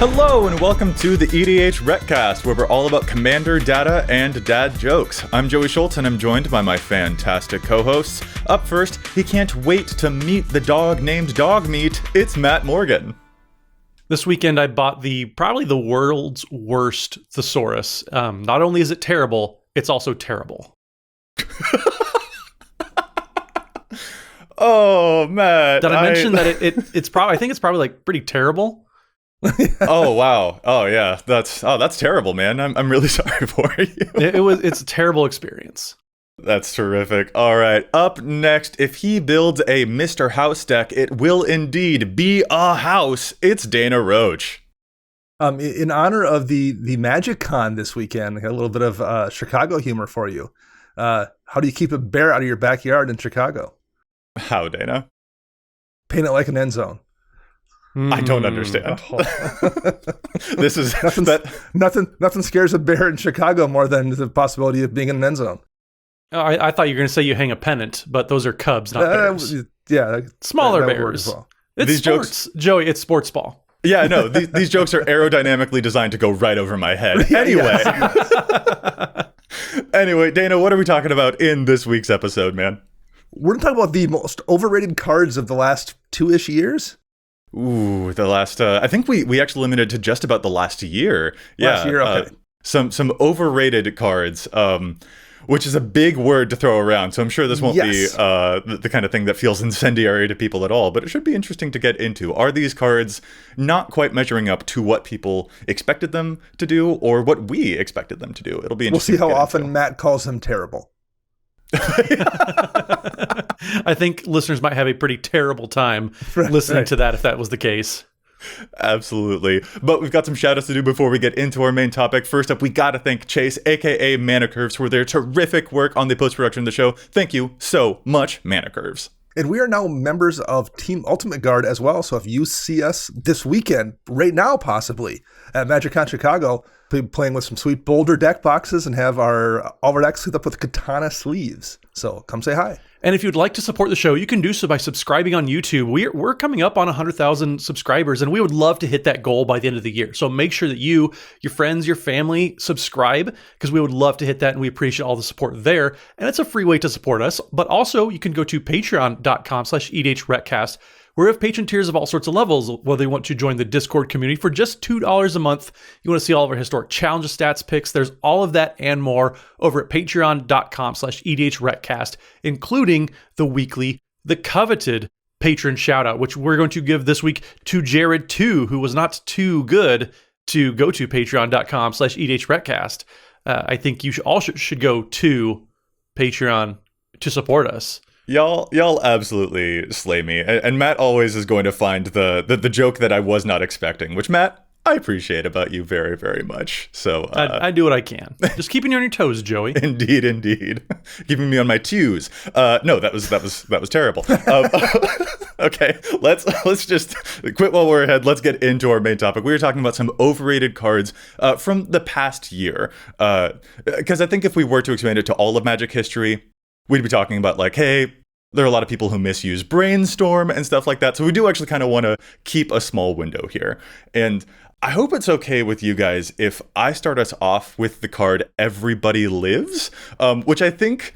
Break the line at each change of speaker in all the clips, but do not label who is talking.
Hello and welcome to the EDHRECast, where we're all about commander data and dad jokes. I'm Joey Schultz and I'm joined by my fantastic co-hosts. Up first, he can't wait to meet the dog named Dogmeat. It's Matt Morgan.
This weekend I bought probably the world's worst thesaurus. Not only is it terrible, it's also terrible.
Oh, Matt.
Did I mention that it's probably, I think it's probably like pretty terrible?
Oh, wow. Oh, yeah. That's terrible, man. I'm really sorry for you.
It's a terrible experience.
That's terrific. All right. Up next, if he builds a Mr. House deck, it will indeed be a house. It's Dana Roach.
In honor of the Magic Con this weekend, I got a little bit of Chicago humor for you. How do you keep a bear out of your backyard in Chicago?
How, Dana?
Paint it like an end zone.
I don't understand. This is
nothing scares a bear in Chicago more than the possibility of being in an end zone.
I thought you were going to say you hang a pennant, but those are cubs, not bears.
Yeah,
smaller bears.
Well.
It's
these
sports, Joey. It's sports ball.
Yeah, no. These jokes are aerodynamically designed to go right over my head. Anyway, anyway, Dana, what are we talking about in this week's episode, man?
We're going to talk about the most overrated cards of the last 2-ish years.
Ooh, the last, I think we actually limited to just about the last year.
Last year, okay.
Some overrated cards, which is a big word to throw around. So I'm sure this won't be the kind of thing that feels incendiary to people at all, but it should be interesting to get into. Are these cards not quite measuring up to what people expected them to do or what we expected them to do? It'll be interesting.
We'll see how often Matt calls them terrible.
I think listeners might have a pretty terrible time listening to that if that was the case.
Absolutely. But we've got some shout outs to do before we get into our main topic. First up, we got to thank Chase, aka Mana Curves, for their terrific work on the post-production of the show. Thank you so much, Mana Curves.
And we are now members of Team Ultimate Guard as well. So if you see us this weekend, right now possibly, at MagicCon Chicago, we'll be playing with some sweet Boulder deck boxes and have all our decks hooked up with katana sleeves. So come say hi.
And if you'd like to support the show, you can do so by subscribing on YouTube. We're coming up on 100,000 subscribers, and we would love to hit that goal by the end of the year. So make sure that you, your friends, your family subscribe, because we would love to hit that, and we appreciate all the support there. And it's a free way to support us. But also, you can go to patreon.com/EDHRECast, where we have patron tiers of all sorts of levels, whether you want to join the Discord community for just $2 a month. You want to see all of our historic challenges, stats, picks. There's all of that and more over at patreon.com/EDHRECast, including the coveted patron shout out, which we're going to give this week to Jared 2, who was not too good to go to patreon.com/EDHRECast. I think you should go to Patreon to support us.
Y'all absolutely slay me. And Matt always is going to find the joke that I was not expecting, which, Matt, I appreciate about you very, very much. So
I do what I can. Just keeping you on your toes, Joey.
Indeed. Keeping me on my toes. No, that was terrible. Okay, let's just quit while we're ahead. Let's get into our main topic. We were talking about some overrated cards from the past year. Because I think if we were to expand it to all of Magic history, we'd be talking about like, hey, there are a lot of people who misuse Brainstorm and stuff like that. So we do actually kind of want to keep a small window here. And I hope it's okay with you guys if I start us off with the card Everybody Lives, which I think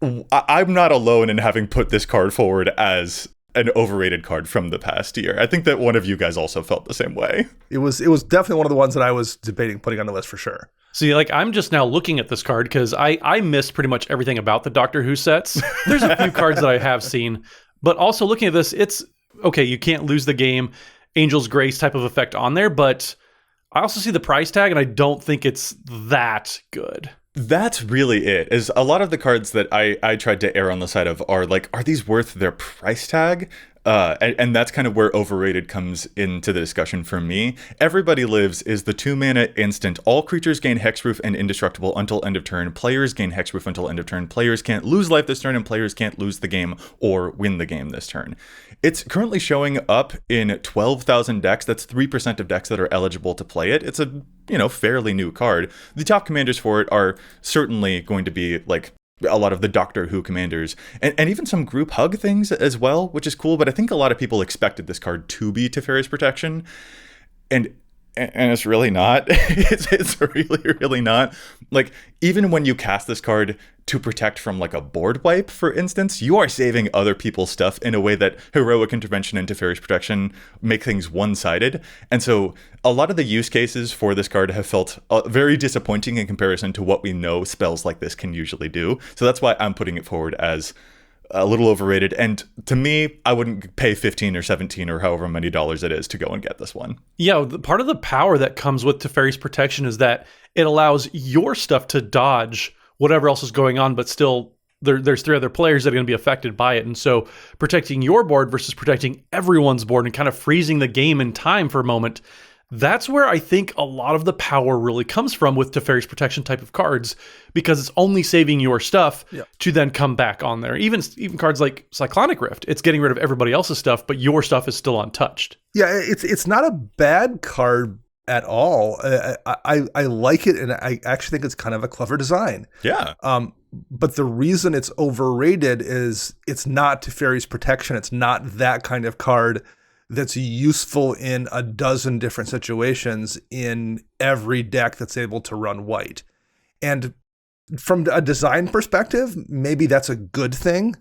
I'm not alone in having put this card forward as an overrated card from the past year. I think that one of you guys also felt the same way.
It was definitely one of the ones that I was debating putting on the list for sure.
See, like, I'm just now looking at this card because I missed pretty much everything about the Doctor Who sets. There's a few cards that I have seen, but also looking at this, it's, okay, you can't lose the game, Angel's Grace type of effect on there, but I also see the price tag, and I don't think it's that good.
That's really it. Is a lot of the cards that I tried to err on the side of are like, are these worth their price tag? And that's kind of where overrated comes into the discussion for me. Everybody Lives is the 2-mana instant. All creatures gain hexproof and indestructible until end of turn. Players gain hexproof until end of turn. Players can't lose life this turn, and players can't lose the game or win the game this turn. It's currently showing up in 12,000 decks. That's 3% of decks that are eligible to play it. It's a, fairly new card. The top commanders for it are certainly going to be like a lot of the Doctor Who commanders, and even some group hug things as well, which is cool, but I think a lot of people expected this card to be Teferi's Protection, and And it's really not. It's really, really not. Like, even when you cast this card to protect from like a board wipe, for instance, you are saving other people's stuff in a way that Heroic Intervention and Teferi's Protection make things one-sided. And so a lot of the use cases for this card have felt very disappointing in comparison to what we know spells like this can usually do. So that's why I'm putting it forward as a little overrated. And to me, I wouldn't pay 15 or 17 or however many dollars it is to go and get this one.
Yeah, part of the power that comes with Teferi's Protection is that it allows your stuff to dodge whatever else is going on, but still there's 3 other players that are going to be affected by it. And so protecting your board versus protecting everyone's board and kind of freezing the game in time for a moment, that's where I think a lot of the power really comes from with Teferi's Protection type of cards, because it's only saving your stuff to then come back on there. Even cards like Cyclonic Rift, it's getting rid of everybody else's stuff, but your stuff is still untouched.
Yeah, it's not a bad card at all. I like it, and I actually think it's kind of a clever design.
Yeah.
But the reason it's overrated is it's not Teferi's Protection. It's not that kind of card that's useful in a dozen different situations in every deck that's able to run white. And from a design perspective, maybe that's a good thing.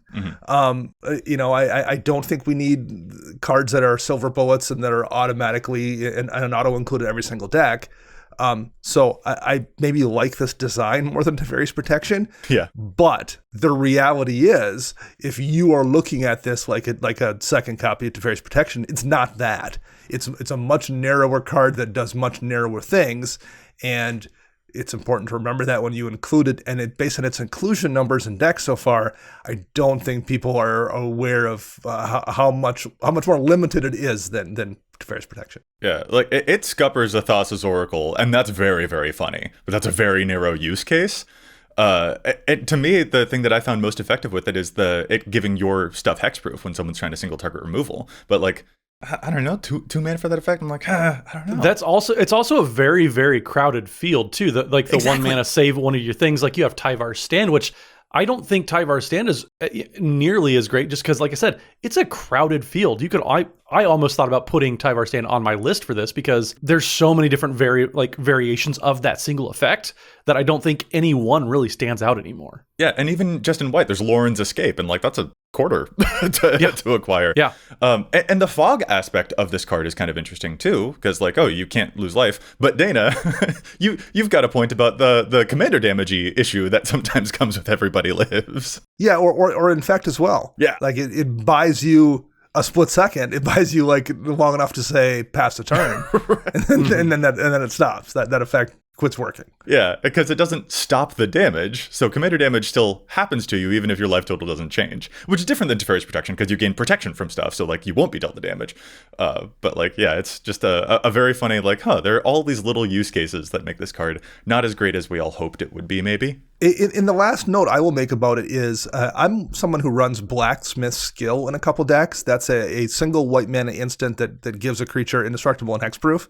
I don't think we need cards that are silver bullets and that are automatically and an auto included in every single deck. So I maybe like this design more than Teferi's Protection.
Yeah.
But the reality is, if you are looking at this like a second copy of Teferi's Protection, it's not that. It's a much narrower card that does much narrower things, and it's important to remember that when you include it, and based on its inclusion numbers in decks so far, I don't think people are aware of how much more limited it is than Teferi's Protection.
Yeah, like it scuppers Athas's Oracle, and that's very, very funny, but that's a very narrow use case. To me, the thing that I found most effective with it is it giving your stuff hexproof when someone's trying to single target removal. But like, I don't know, two mana for that effect. I'm like, I don't know.
It's also a very, very crowded field too. The
Exactly.
1 mana save one of your things. Like you have Tyvar's Stand, which I don't think Tyvar's Stand is nearly as great, just because, like I said, it's a crowded field. I almost thought about putting Tyvar's Stand on my list for this, because there's so many different variations of that single effect that I don't think any one really stands out anymore.
Yeah, and even just in white, there's Lauren's Escape, and like that's a quarter to acquire.
Yeah.
And the fog aspect of this card is kind of interesting too, because like, oh, you can't lose life. But Dana, you've got a point about the commander damage-y issue that sometimes comes with Everybody Lives.
Yeah, or infect as well.
Yeah.
Like it buys you a split second. It buys you like long enough to say pass the turn,
Right.
and then it stops. That effect quits working.
Yeah, because it doesn't stop the damage, so commander damage still happens to you even if your life total doesn't change, which is different than Teferi's Protection because you gain protection from stuff, so like you won't be dealt the damage. But like, yeah, it's just a very funny, like, there are all these little use cases that make this card not as great as we all hoped it would be, maybe.
In the last note I will make about it is I'm someone who runs Blacksmith Skill in a couple decks. That's a single white mana instant that gives a creature indestructible and hexproof.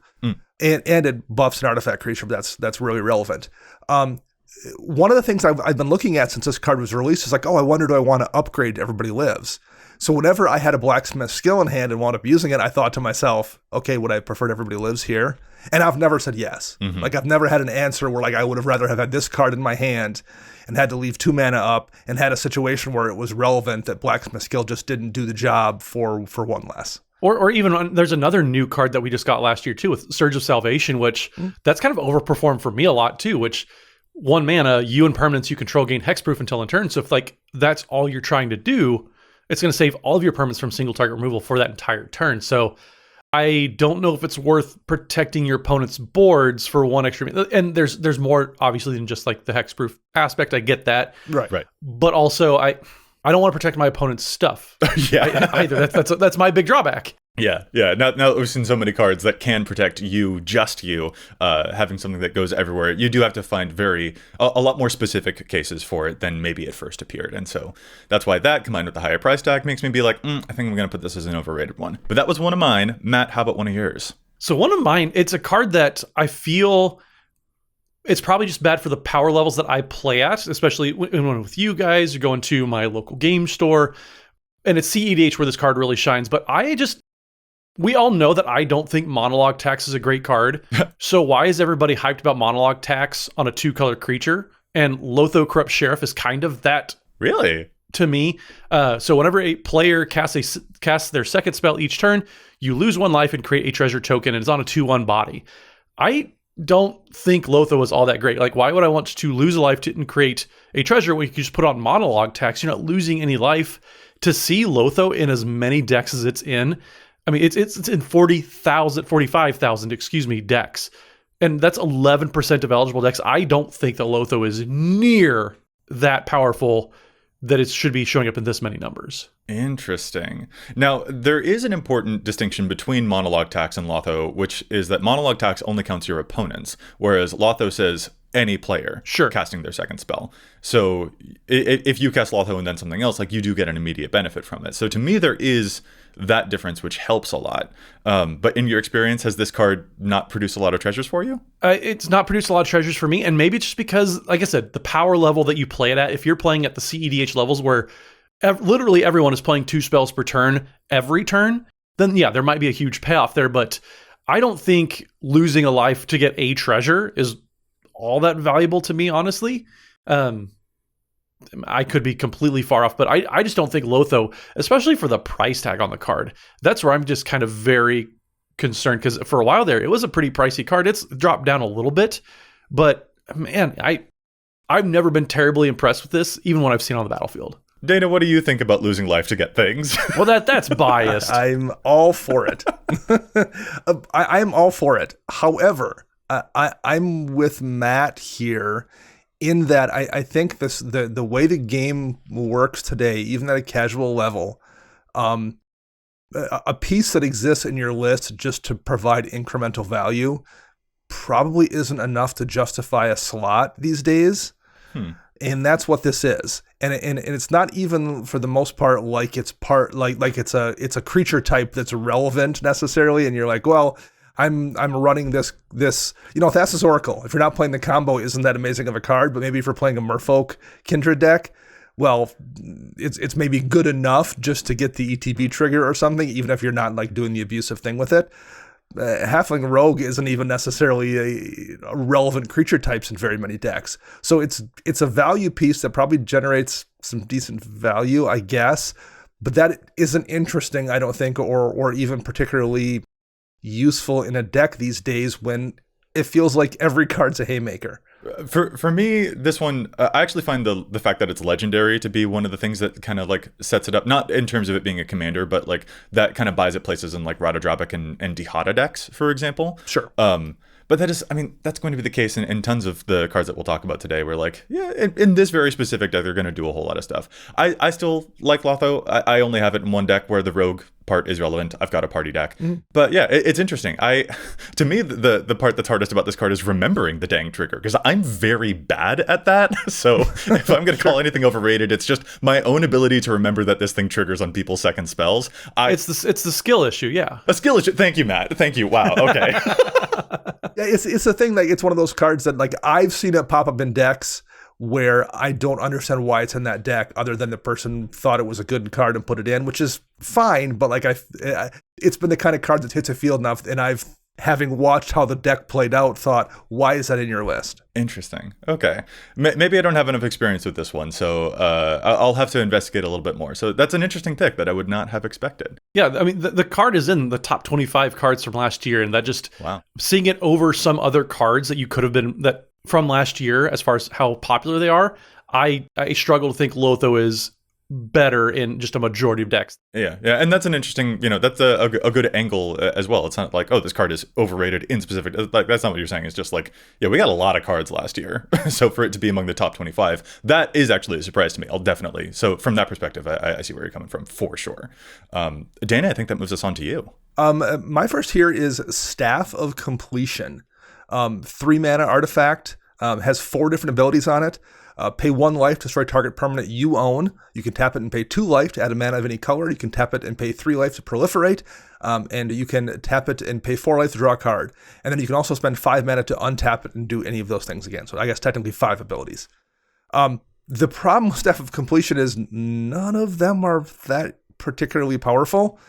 And it buffs an artifact creature. That's really relevant. One of the things I've been looking at since this card was released is like, I wonder, do I want to upgrade to Everybody Lives? So whenever I had a Blacksmith Skill in hand and wound up using it, I thought to myself, okay, would I prefer Everybody Lives here? And I've never said yes.
Mm-hmm.
Like I've never had an answer where like I would have rather have had this card in my hand and had to leave 2 mana up and had a situation where it was relevant that Blacksmith Skill just didn't do the job for 1 less.
Or even there's another new card that we just got last year too with Surge of Salvation, which that's kind of overperformed for me a lot too, which 1 mana, you and permanents you control gain hexproof until in turn. So if like that's all you're trying to do, it's going to save all of your permanents from single target removal for that entire turn. So I don't know if it's worth protecting your opponent's boards for 1 extra. And there's more obviously than just like the hexproof aspect. I get that.
Right.
But also I don't want to protect my opponent's stuff.
Yeah.
Either. That's my big drawback.
Yeah. Now that we've seen so many cards that can protect you, just you, having something that goes everywhere, you do have to find a lot more specific cases for it than maybe it first appeared. And so that's why that, combined with the higher price tag, makes me be like, I think I'm going to put this as an overrated one. But that was one of mine. Matt, how about one of yours?
So one of mine, it's a card that I feel it's probably just bad for the power levels that I play at, especially when with you guys. You're going to my local game store, and it's CEDH where this card really shines. But I just we all know that I don't think Monologue Tax is a great card. So why is everybody hyped about Monologue Tax on a 2-color creature? And Lotho Corrupt Sheriff is kind of that.
Really?
To me. So whenever a player casts their second spell each turn, you lose 1 life and create a treasure token, and it's on a 2/1 body. I don't think Lotho is all that great. Like, why would I want to lose a life and create a treasure when you can just put on Monologue Tax? You're not losing any life. To see Lotho in as many decks as it's in, I mean, it's in 45,000, decks. And that's 11% of eligible decks. I don't think that Lotho is near that powerful that it should be showing up in this many numbers.
Interesting. Now, there is an important distinction between Monologue Tax and Lotho, which is that Monologue Tax only counts your opponents, whereas Lotho says any player casting their second spell. So if you cast Lotho and then something else, like, you do get an immediate benefit from it. So to me, there is that difference, which helps a lot. But in your experience, has this card not produced a lot of treasures for you?
It's not produced a lot of treasures for me, and maybe it's just because, like I said, the power level that you play it at, if you're playing at the CEDH levels where literally everyone is playing 2 spells per turn every turn, then yeah, there might be a huge payoff there, but I don't think losing a life to get a treasure is all that valuable to me, honestly. I could be completely far off, but I just don't think Lotho, especially for the price tag on the card, that's where I'm just kind of very concerned, because for a while there, it was a pretty pricey card. It's dropped down a little bit, but man, I've never been terribly impressed with this, even when I've seen it on the battlefield.
Dana, what do you think about losing life to get things?
Well, that's biased.
I'm all for it. I'm all for it. However, I'm with Matt here in that I think the way the game works today, even at a casual level, a piece that exists in your list just to provide incremental value probably isn't enough to justify a slot these days. And that's what this is. And it's not even, for the most part, like it's a creature type that's relevant necessarily. And you're like, well, I'm running this Thassa's Oracle. If you're not playing the combo, isn't that amazing of a card? But maybe if you're playing a Merfolk Kindred deck, well, it's maybe good enough just to get the ETB trigger or something, even if you're not like doing the abusive thing with it. Halfling Rogue isn't even necessarily a relevant creature types in very many decks. So it's a value piece that probably generates some decent value, I guess. But that isn't interesting, I don't think, or even particularly useful in a deck these days when it feels like every card's a haymaker.
For me, this one, I actually find the fact that it's legendary to be one of the things that kind of like sets it up, not in terms of it being a commander, but like that kind of buys it places in like Ratodropic and Dihada decks, for example.
Sure.
But that is, I mean, that's going to be the case in tons of the cards that we'll talk about today. We're like, yeah, in this very specific deck, they're going to do a whole lot of stuff. I still like Lotho. I only have it in one deck where the rogue part is relevant. I've got a party deck. But yeah, it's interesting. To me, the part that's hardest about this card is remembering the dang trigger, because I'm very bad at that. So if I'm going to call anything overrated, it's just my own ability to remember that this thing triggers on people's second spells.
It's the skill issue, yeah.
A skill issue. Thank you, Matt. Thank you. Wow. Okay.
Yeah, it's a thing, like it's one of those cards that like I've seen it pop up in decks where I don't understand why it's in that deck, other than the person thought it was a good card and put it in, which is fine. But like it's been the kind of card that hits a field enough, and I've, having watched how the deck played out, thought, why is that in your list?
Interesting. Okay. Maybe I don't have enough experience with this one, so I'll have to investigate a little bit more. So that's an interesting pick that I would not have expected.
Yeah, I mean, the card is in the top 25 cards from last year, and that just, seeing it over some other cards that you could have been, that from last year, as far as how popular they are, I struggle to think Lotho is better in just a majority of decks.
Yeah, and that's an interesting, that's a good angle as well. It's not like, oh, this card is overrated in specific. Like, that's not what you're saying. It's just like, yeah, we got a lot of cards last year. So for it to be among the top 25, that is actually a surprise to me. I'll definitely. So from that perspective, I see where you're coming from for sure. Dana, I think that moves us on to you.
My first here is Staff of Completion. 3 mana artifact, has 4 different abilities on it. Pay 1 life to destroy target permanent you own. You can tap it and pay 2 life to add a mana of any color. You can tap it and pay 3 life to proliferate. And you can tap it and pay 4 life to draw a card. And then you can also spend 5 mana to untap it and do any of those things again. So I guess technically 5 abilities. The problem with Staff of Completion is none of them are that particularly powerful.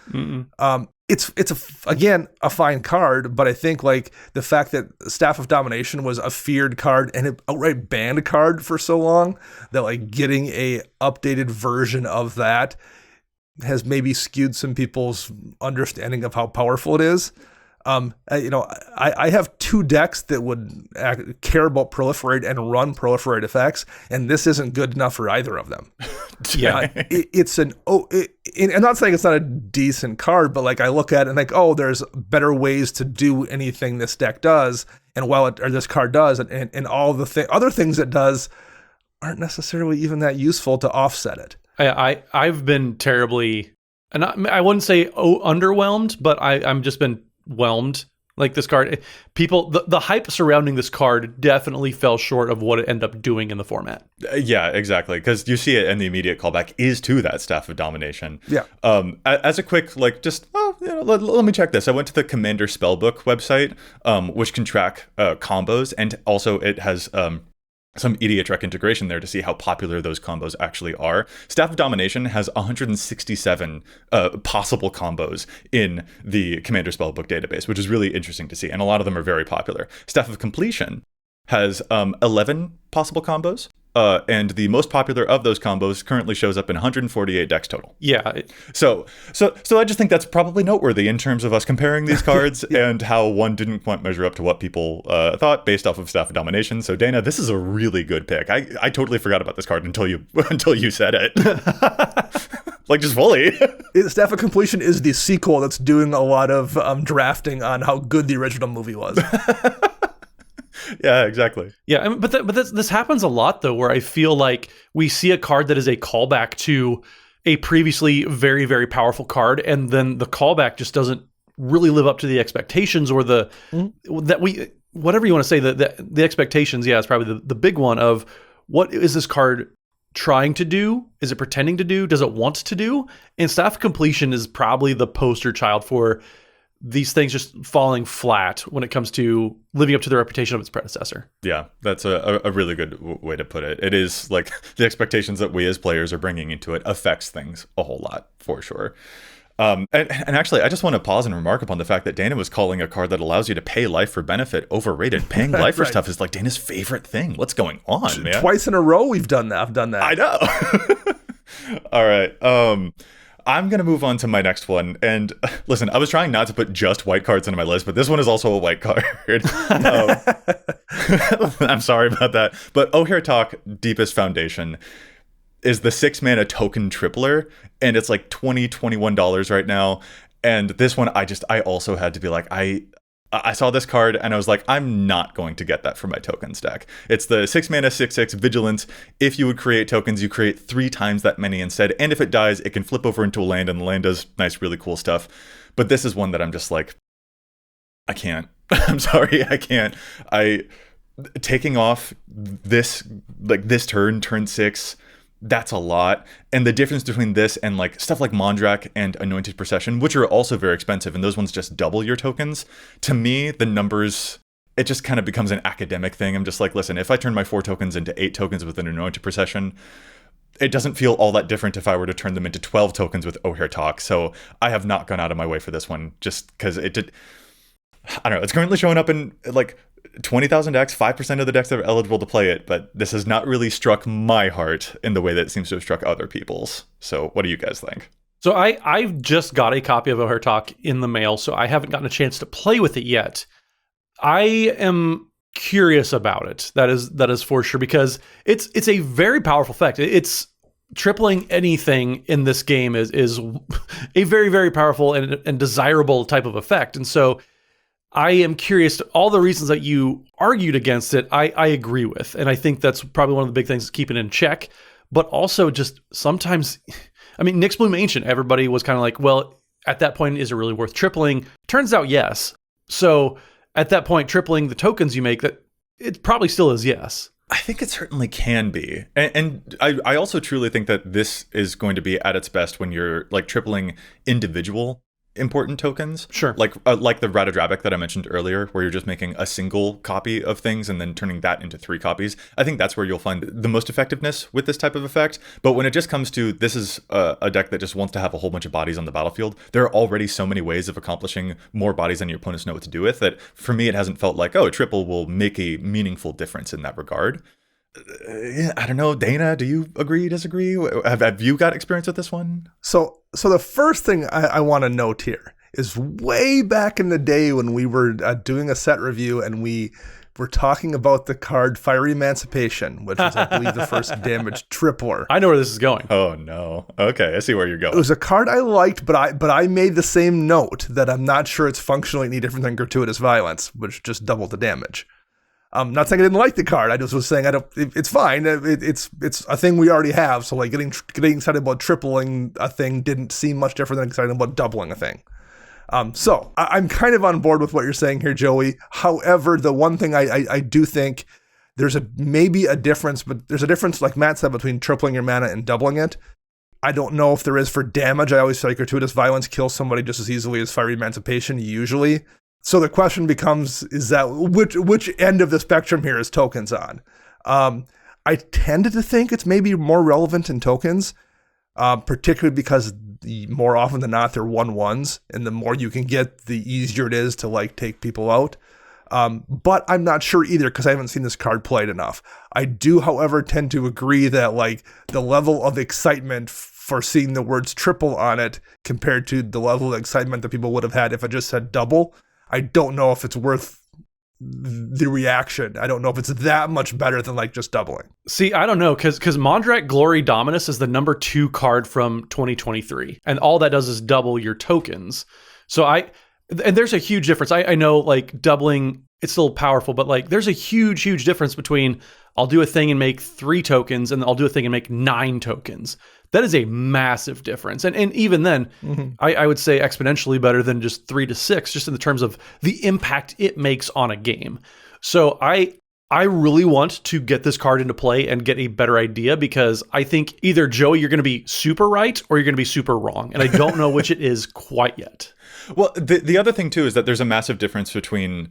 again a fine card, but I think like the fact that Staff of Domination was a feared card and an outright banned card for so long, that like getting a updated version of that has maybe skewed some people's understanding of how powerful it is. I have 2 decks that would care about proliferate and run proliferate effects, and this isn't good enough for either of them.
Yeah.
I'm not saying it's not a decent card, but like I look at it and like, oh, there's better ways to do anything this deck does, and this card does, and all the other things it does aren't necessarily even that useful to offset it.
I've been terribly, and I wouldn't say underwhelmed, but I'm just been whelmed. Like this card, the hype surrounding this card definitely fell short of what it ended up doing in the format.
Yeah, exactly. Because you see it, and the immediate callback is to that Staff of Domination.
Yeah.
As a quick, like, let me check this. I went to the Commander Spellbook website, which can track combos, and also it has some EDHREC integration there to see how popular those combos actually are. Staff of Domination has 167 possible combos in the Commander Spellbook database, which is really interesting to see, and a lot of them are very popular. Staff of Completion has 11 possible combos, and the most popular of those combos currently shows up in 148 decks total.
Yeah.
So I just think that's probably noteworthy in terms of us comparing these cards and how one didn't quite measure up to what people thought based off of Staff of Domination. So Dana, this is a really good pick. I totally forgot about this card until you said it. Like, just fully.
Staff of Completion is the sequel that's doing a lot of drafting on how good the original movie was.
Yeah, exactly.
Yeah, but this happens a lot, though, where I feel like we see a card that is a callback to a previously very, very powerful card, and then the callback just doesn't really live up to the expectations, or whatever you want to say, the expectations. Yeah, it's probably the big one of what is this card trying to do? Is it pretending to do? Does it want to do? And Staff of Completion is probably the poster child for these things just falling flat when it comes to living up to the reputation of its predecessor.
Yeah, that's a really good way to put it. It is like the expectations that we as players are bringing into it affects things a whole lot, for sure. And actually, I just want to pause and remark upon the fact that Dana was calling a card that allows you to pay life for benefit overrated. Paying life for stuff is like Dana's favorite thing. What's going on, man?
Twice in a row we've done that. I've done that.
I know. All right. I'm going to move on to my next one. And listen, I was trying not to put just white cards into my list, but this one is also a white card. I'm sorry about that. But EDHRECast Deepest Foundation is the 6-mana token tripler, and it's like $21 right now. And this one, I also had to be like, I saw this card and I was like, I'm not going to get that for my token stack. It's the 6-mana 6/6 Vigilance. If you would create tokens, you create 3 times that many instead. And if it dies, it can flip over into a land, and the land does nice, really cool stuff. But this is one that I'm just like, I can't. I'm sorry, I can't. Taking off this turn 6, that's a lot. And the difference between this and like stuff like Mondrak and Anointed Procession, which are also very expensive, and those ones just double your tokens, to me, the numbers, it just kind of becomes an academic thing. I'm just like, listen, if I turn my 4 tokens into 8 tokens with an Anointed Procession, it doesn't feel all that different if I were to turn them into 12 tokens with EDHRECast. So I have not gone out of my way for this one, just because it did. I don't know. It's currently showing up in like 20,000 decks, 5% of the decks that are eligible to play it, but this has not really struck my heart in the way that it seems to have struck other people's. So what do you guys think?
So I've just got a copy of EDHRECast in the mail, so I haven't gotten a chance to play with it yet. I am curious about it. That is for sure, because it's a very powerful effect. It's tripling anything in this game is a very, very powerful and desirable type of effect. And so I am curious, all the reasons that you argued against it, I agree with. And I think that's probably one of the big things to keep it in check. But also just sometimes, I mean, Nyx Bloom Ancient, everybody was kind of like, well, at that point, is it really worth tripling? Turns out, yes. So at that point, tripling the tokens you make, that it probably still is yes.
I think it certainly can be. And I also truly think that this is going to be at its best when you're like tripling individual important tokens.
Sure.
Like the Ratadrabic that I mentioned earlier, where you're just making a single copy of things and then turning that into 3 copies. I think that's where you'll find the most effectiveness with this type of effect. But when it just comes to this is a deck that just wants to have a whole bunch of bodies on the battlefield, there are already so many ways of accomplishing more bodies than your opponents know what to do with that for me it hasn't felt like, oh, a triple will make a meaningful difference in that regard. I don't know, Dana, do you agree, disagree? Have you got experience with this one?
So the first thing I want to note here is way back in the day when we were doing a set review and we were talking about the card Fiery Emancipation, which was, I believe, the first damage tripler.
I know where this is going.
Oh, no. Okay, I see where you're going.
It was a card I liked, but I made the same note that I'm not sure it's functionally any different than Gratuitous Violence, which just doubled the damage. I'm not saying I didn't like the card. I just was saying it's fine. It's a thing we already have. So like getting excited about tripling a thing didn't seem much different than excited about doubling a thing. So I'm kind of on board with what you're saying here, Joey. However, the one thing I do think there's maybe a difference, but there's a difference, like Matt said, between tripling your mana and doubling it. I don't know if there is for damage. I always feel like Gratuitous Violence kills somebody just as easily as Fiery Emancipation usually. So the question becomes, is that which end of the spectrum here is tokens on? I tended to think it's maybe more relevant in tokens, particularly because more often than not, they're 1/1s, and the more you can get, the easier it is to like take people out. But I'm not sure either because I haven't seen this card played enough. I do, however, tend to agree that like the level of excitement for seeing the words triple on it compared to the level of excitement that people would have had if it just said double, I don't know if it's worth the reaction. I don't know if it's that much better than like just doubling.
See, I don't know, because Mondrak Glory Dominus is the number 2 card from 2023, and all that does is double your tokens. So and there's a huge difference. I know like doubling, it's still powerful, but like there's a huge difference between I'll do a thing and make 3 tokens and I'll do a thing and make 9 tokens. That is a massive difference. And even then, I would say exponentially better than just 3 to 6, just in the terms of the impact it makes on a game. So I really want to get this card into play and get a better idea, because I think either, Joey, you're going to be super right or you're going to be super wrong. And I don't know which it is quite yet.
Well, the other thing, too, is that there's a massive difference between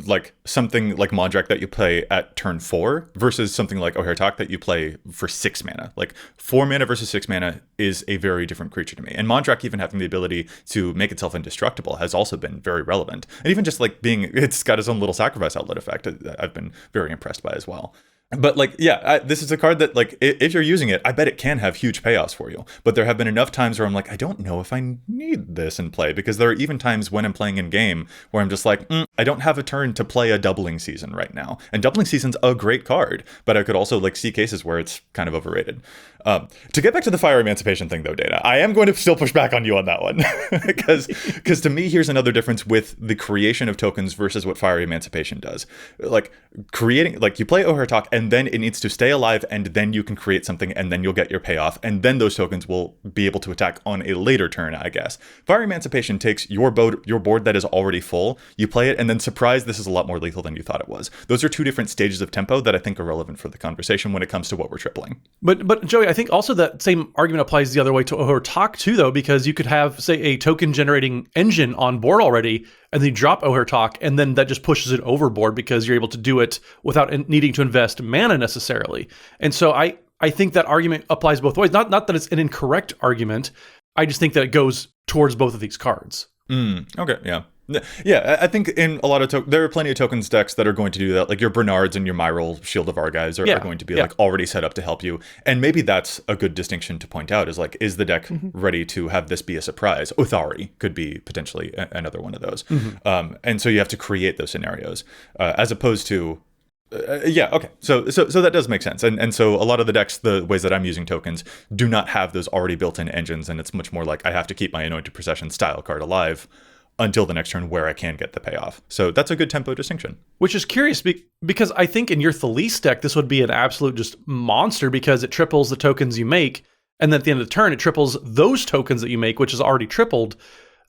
like something like Mondrak that you play at turn 4 versus something like Overrated that you play for 6 mana. Like 4 mana versus 6 mana is a very different creature to me. And Mondrak even having the ability to make itself indestructible has also been very relevant. And even just like it's got its own little sacrifice outlet effect, I've been very impressed by as well. But like, yeah, this is a card that like, if you're using it, I bet it can have huge payoffs for you. But there have been enough times where I'm like, I don't know if I need this in play, because there are even times when I'm playing in game where I'm just like, I don't have a turn to play a Doubling Season right now. And Doubling Season's a great card, but I could also like see cases where it's kind of overrated. To get back to the Fire Emancipation thing though, Dana, I am going to still push back on you on that one. Because to me, here's another difference with the creation of tokens versus what Fire Emancipation does. Like creating, like you play Overtalk and then it needs to stay alive, and then you can create something, and then you'll get your payoff, and then those tokens will be able to attack on a later turn, I guess. Fire Emancipation takes your board that is already full, you play it, and then surprise, this is a lot more lethal than you thought it was. Those are 2 different stages of tempo that I think are relevant for the conversation when it comes to what we're tripling.
But Joey, I think also that same argument applies the other way to Overtalk too, though, because you could have, say, a token generating engine on board already, and then you drop Overtalk, and then that just pushes it overboard because you're able to do it without needing to invest mana necessarily. And so I think that argument applies both ways. Not that it's an incorrect argument. I just think that it goes towards both of these cards.
Okay, yeah. Yeah, I think in a lot of there are plenty of tokens decks that are going to do that. Like your Bernards and your Myral Shield of Argives are going to be like already set up to help you. And maybe that's a good distinction to point out, is like, is the deck ready to have this be a surprise? Uthari could be potentially another one of those. And so you have to create those scenarios as opposed to okay. So that does make sense. And so a lot of the decks, the ways that I'm using tokens, do not have those already built-in engines, and it's much more like I have to keep my Anointed Procession style card alive until the next turn where I can get the payoff. So that's a good tempo distinction.
Which is curious because I think in your Thalisse deck, this would be an absolute just monster, because it triples the tokens you make, and then at the end of the turn, it triples those tokens that you make, which is already tripled.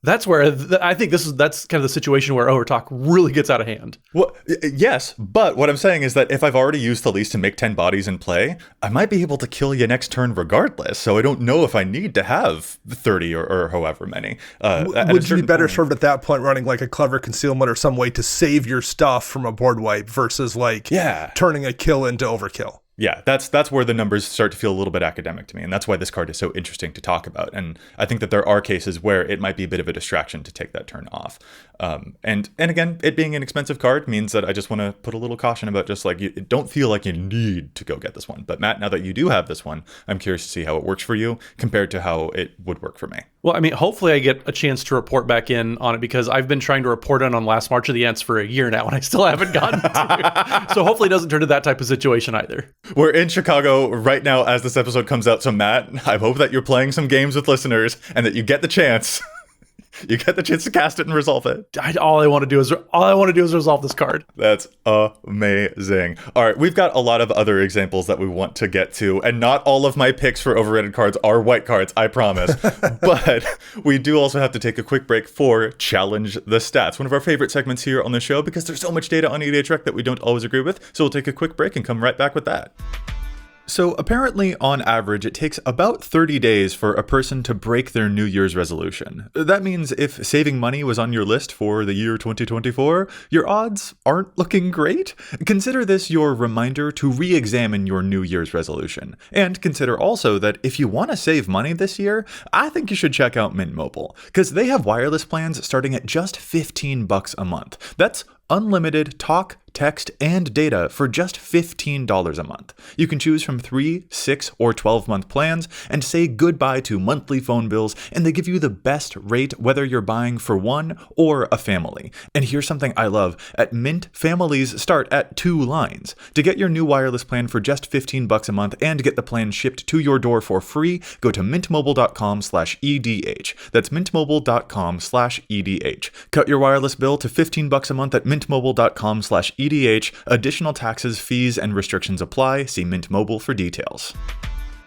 That's where I think that's kind of the situation where Overtalk really gets out of hand.
Well, yes, but what I'm saying is that if I've already used the least to make 10 bodies in play, I might be able to kill you next turn regardless. So I don't know if I need to have 30 or however many.
Would you be better served at that point running like a clever concealment or some way to save your stuff from a board wipe versus like turning a kill into overkill?
Yeah, that's where the numbers start to feel a little bit academic to me, and that's why this card is so interesting to talk about. And I think that there are cases where it might be a bit of a distraction to take that turn off. And again, it being an expensive card means that I just want to put a little caution about just like, you don't feel like you need to go get this one. But Matt, now that you do have this one, I'm curious to see how it works for you compared to how it would work for me.
Well, I mean, hopefully I get a chance to report back in on it because I've been trying to report on Last March of the Ents for a year now, and I still haven't gotten to. So hopefully it doesn't turn to that type of situation either.
We're in Chicago right now as this episode comes out. So Matt, I hope that you're playing some games with listeners and that you get the chance. You get the chance to cast it and resolve it.
All I want to do is resolve this card.
That's amazing. All right, we've got a lot of other examples that we want to get to, and not all of my picks for overrated cards are white cards, I promise. But we do also have to take a quick break for Challenge the Stats, one of our favorite segments here on the show because there's so much data on EDHREC that we don't always agree with. So we'll take a quick break and come right back with that. So apparently, on average, it takes about 30 days for a person to break their New Year's resolution. That means if saving money was on your list for the year 2024, your odds aren't looking great. Consider this your reminder to re-examine your New Year's resolution. And consider also that if you want to save money this year, I think you should check out Mint Mobile, because they have wireless plans starting at just $15 a month. That's unlimited talk, text, and data for just $15 a month. You can choose from 3, 6, or 12-month plans and say goodbye to monthly phone bills, and they give you the best rate whether you're buying for one or a family. And here's something I love. At Mint, families start at 2 lines. To get your new wireless plan for just $15 a month and get the plan shipped to your door for free, go to mintmobile.com/EDH. That's mintmobile.com/EDH. Cut your wireless bill to $15 a month at mintmobile.com/EDH. Additional taxes, fees, and restrictions apply. See Mint Mobile for details.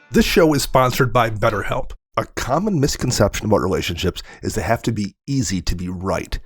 This show is sponsored by BetterHelp. A common misconception about relationships is they have to be easy to be right.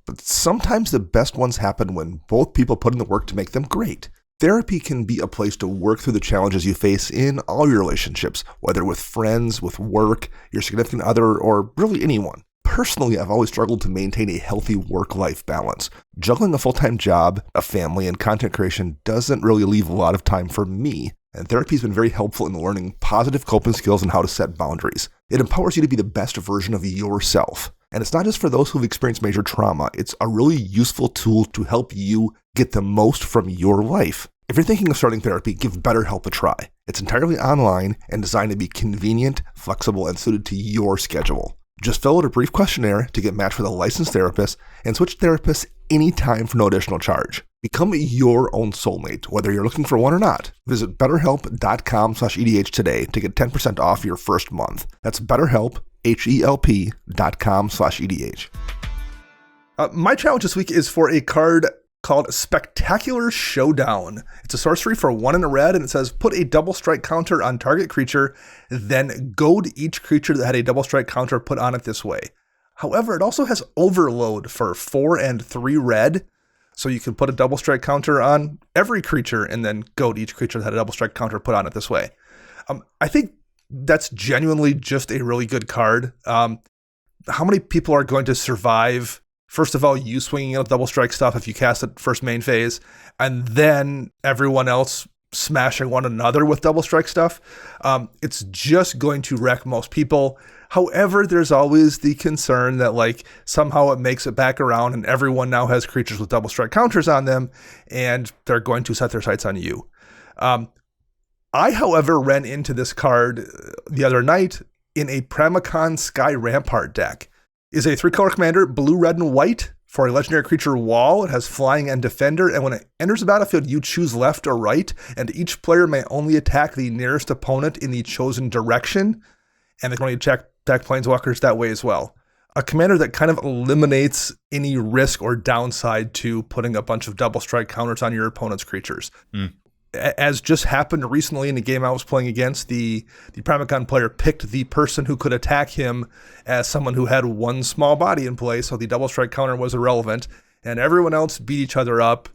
But sometimes the best ones happen when both people put in the work to make them great. Therapy can be a place to work through the challenges you face in all your relationships, whether with friends, with work, your significant other, or really anyone. Personally, I've always struggled to maintain a healthy work-life balance. Juggling a full-time job, a family, and content creation doesn't really leave a lot of time for me, and therapy's been very helpful in learning positive coping skills and how to set boundaries. It empowers you to be the best version of yourself. And it's not just for those who've experienced major trauma, it's a really useful tool to help you get the most from your life. If you're thinking of starting therapy, give BetterHelp a try. It's entirely online and designed to be convenient, flexible, and suited to your schedule. Just fill out a brief questionnaire to get matched with a licensed therapist and switch therapists anytime for no additional charge. Become your own soulmate, whether you're looking for one or not. Visit betterhelp.com/EDH today to get 10% off your first month. That's BetterHelp, HELP.com/EDH. My challenge this week is for a card called Spectacular Showdown. It's a sorcery for 1 and a red, and it says put a double strike counter on target creature, then goad each creature that had a double strike counter put on it this way. However, it also has Overload for 4 and 3 red, so you can put a double strike counter on every creature and then goad each creature that had a double strike counter put on it this way. I think that's genuinely just a really good card. How many people are going to survive, first of all, you swinging out double strike stuff if you cast it first main phase, and then everyone else smashing one another with double strike stuff? It's just going to wreck most people. However, there's always the concern that like somehow it makes it back around and everyone now has creatures with double strike counters on them, and they're going to set their sights on you. I, however, ran into this card the other night in a Pramicon Sky Rampart deck. Is a 3-color commander, blue, red, and white. For a legendary creature wall, it has flying and defender, and when it enters the battlefield, you choose left or right, and each player may only attack the nearest opponent in the chosen direction, and they can only attack planeswalkers that way as well. A commander that kind of eliminates any risk or downside to putting a bunch of double strike counters on your opponent's creatures. as just happened recently in the game I was playing against, the Primacon player picked the person who could attack him as someone who had one small body in play, so the double strike counter was irrelevant, and everyone else beat each other up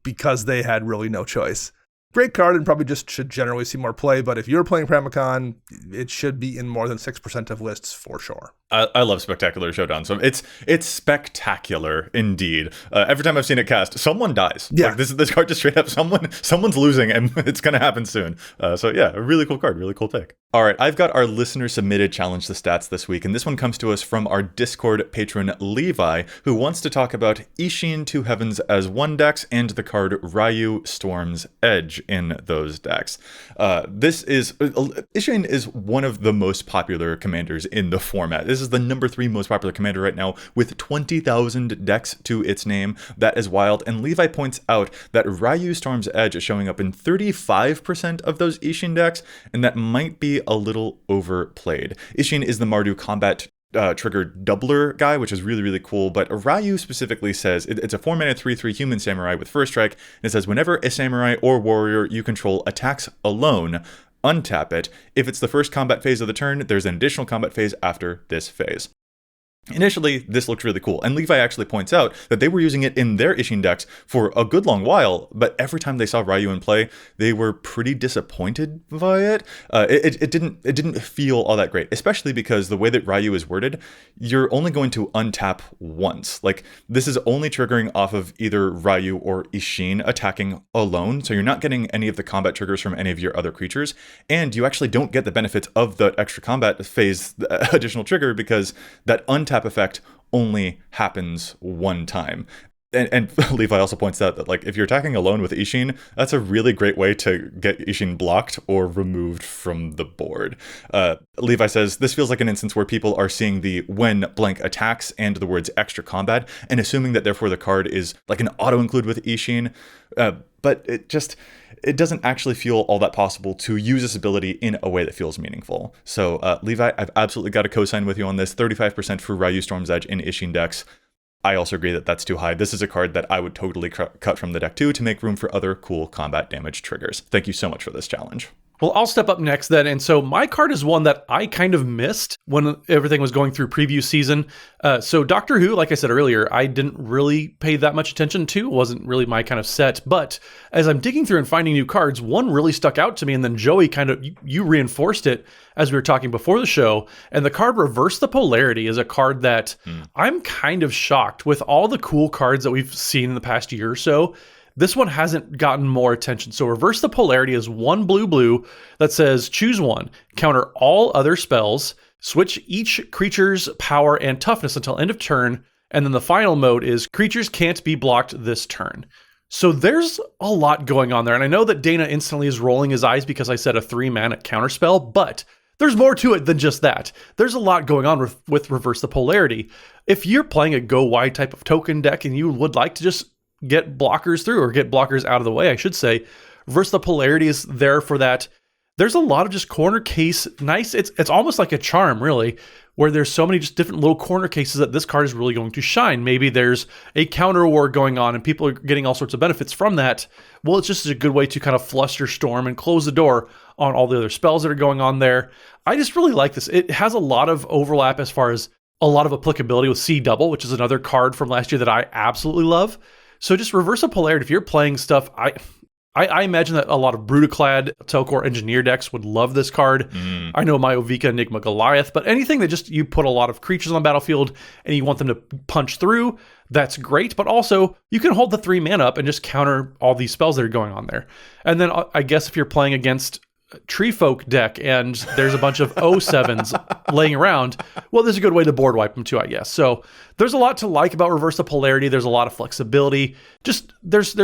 because they had really no choice. Great card and probably just should generally see more play, but if you're playing Primacon, it should be in more than 6% of lists for sure.
I love Spectacular Showdown. So it's spectacular indeed. Every time I've seen it cast, someone dies.
Yeah.
Like this card just straight up someone's losing, and it's gonna happen soon. So yeah, a really cool card, really cool pick. All right, I've got our listener submitted challenge the stats this week, and this one comes to us from our Discord patron Levi, who wants to talk about Ishin Two Heavens as one decks and the card Rayu Storm's Edge in those decks. Ishin is one of the most popular commanders in the format. This is the number 3 most popular commander right now with 20,000 decks to its name. That is wild. And Levi points out that Rayu Storm's Edge is showing up in 35% of those Ishin decks, and that might be a little overplayed. Ishin is the Mardu combat trigger doubler guy, which is really, really cool. But Rayu specifically says it's a 4-mana 3/3 human samurai with first strike. And it says whenever a samurai or warrior you control attacks alone, untap it. If it's the first combat phase of the turn, there's an additional combat phase after this phase. Initially, this looked really cool, and Levi actually points out that they were using it in their Ishin decks for a good long while, but every time they saw Rayu in play, they were pretty disappointed by it. It didn't feel all that great, especially because the way that Rayu is worded, you're only going to untap once. Like, this is only triggering off of either Rayu or Ishin attacking alone, so you're not getting any of the combat triggers from any of your other creatures, and you actually don't get the benefits of the extra combat phase additional trigger because that untap effect only happens one time. And Levi also points out that, like, if you're attacking alone with Ishin, that's a really great way to get Ishin blocked or removed from the board. Levi says, this feels like an instance where people are seeing the when blank attacks and the words extra combat and assuming that therefore the card is like an auto-include with Ishin. But it doesn't actually feel all that possible to use this ability in a way that feels meaningful. So, Levi, I've absolutely got to co-sign with you on this. 35% for Rayu Storm's Edge in Ishin decks. I also agree that that's too high. This is a card that I would totally cut from the deck too to make room for other cool combat damage triggers. Thank you so much for this challenge.
Well, I'll step up next then. And so my card is one that I kind of missed when everything was going through preview season. So Doctor Who, like I said earlier, I didn't really pay that much attention to. It wasn't really my kind of set. But as I'm digging through and finding new cards, one really stuck out to me. And then Joey you reinforced it as we were talking before the show. And the card Reverse the Polarity is a card that I'm kind of shocked with all the cool cards that we've seen in the past year or so. This one hasn't gotten more attention. So Reverse the Polarity is 1 blue that says choose one, counter all other spells, switch each creature's power and toughness until end of turn, and then the final mode is creatures can't be blocked this turn. So there's a lot going on there, and I know that Dana instantly is rolling his eyes because I said a 3-mana counterspell, but there's more to it than just that. There's a lot going on with Reverse the Polarity. If you're playing a go wide type of token deck and you would like to just get blockers through, or get blockers out of the way, I should say, Reverse the Polarity is there for that. There's a lot of just corner case, nice. It's almost like a charm, really, where there's so many just different little corner cases that this card is really going to shine. Maybe there's a counter war going on and people are getting all sorts of benefits from that. Well, it's just a good way to kind of flush your storm and close the door on all the other spells that are going on there. I just really like this. It has a lot of overlap as far as a lot of applicability with C Double, which is another card from last year that I absolutely love. So just Reverse the Polarity, if you're playing stuff, I imagine that a lot of Brutaclad, Telcor Engineer decks would love this card. I know my Ovika Enigma Goliath, but anything that just you put a lot of creatures on the battlefield and you want them to punch through, that's great. But also, you can hold the 3 mana up and just counter all these spells that are going on there. And then I guess if you're playing against Tree Folk deck and there's a bunch of 07s laying around, well, there's a good way to board wipe them too, I guess. So there's a lot to like about Reverse the Polarity. There's a lot of flexibility. Just there's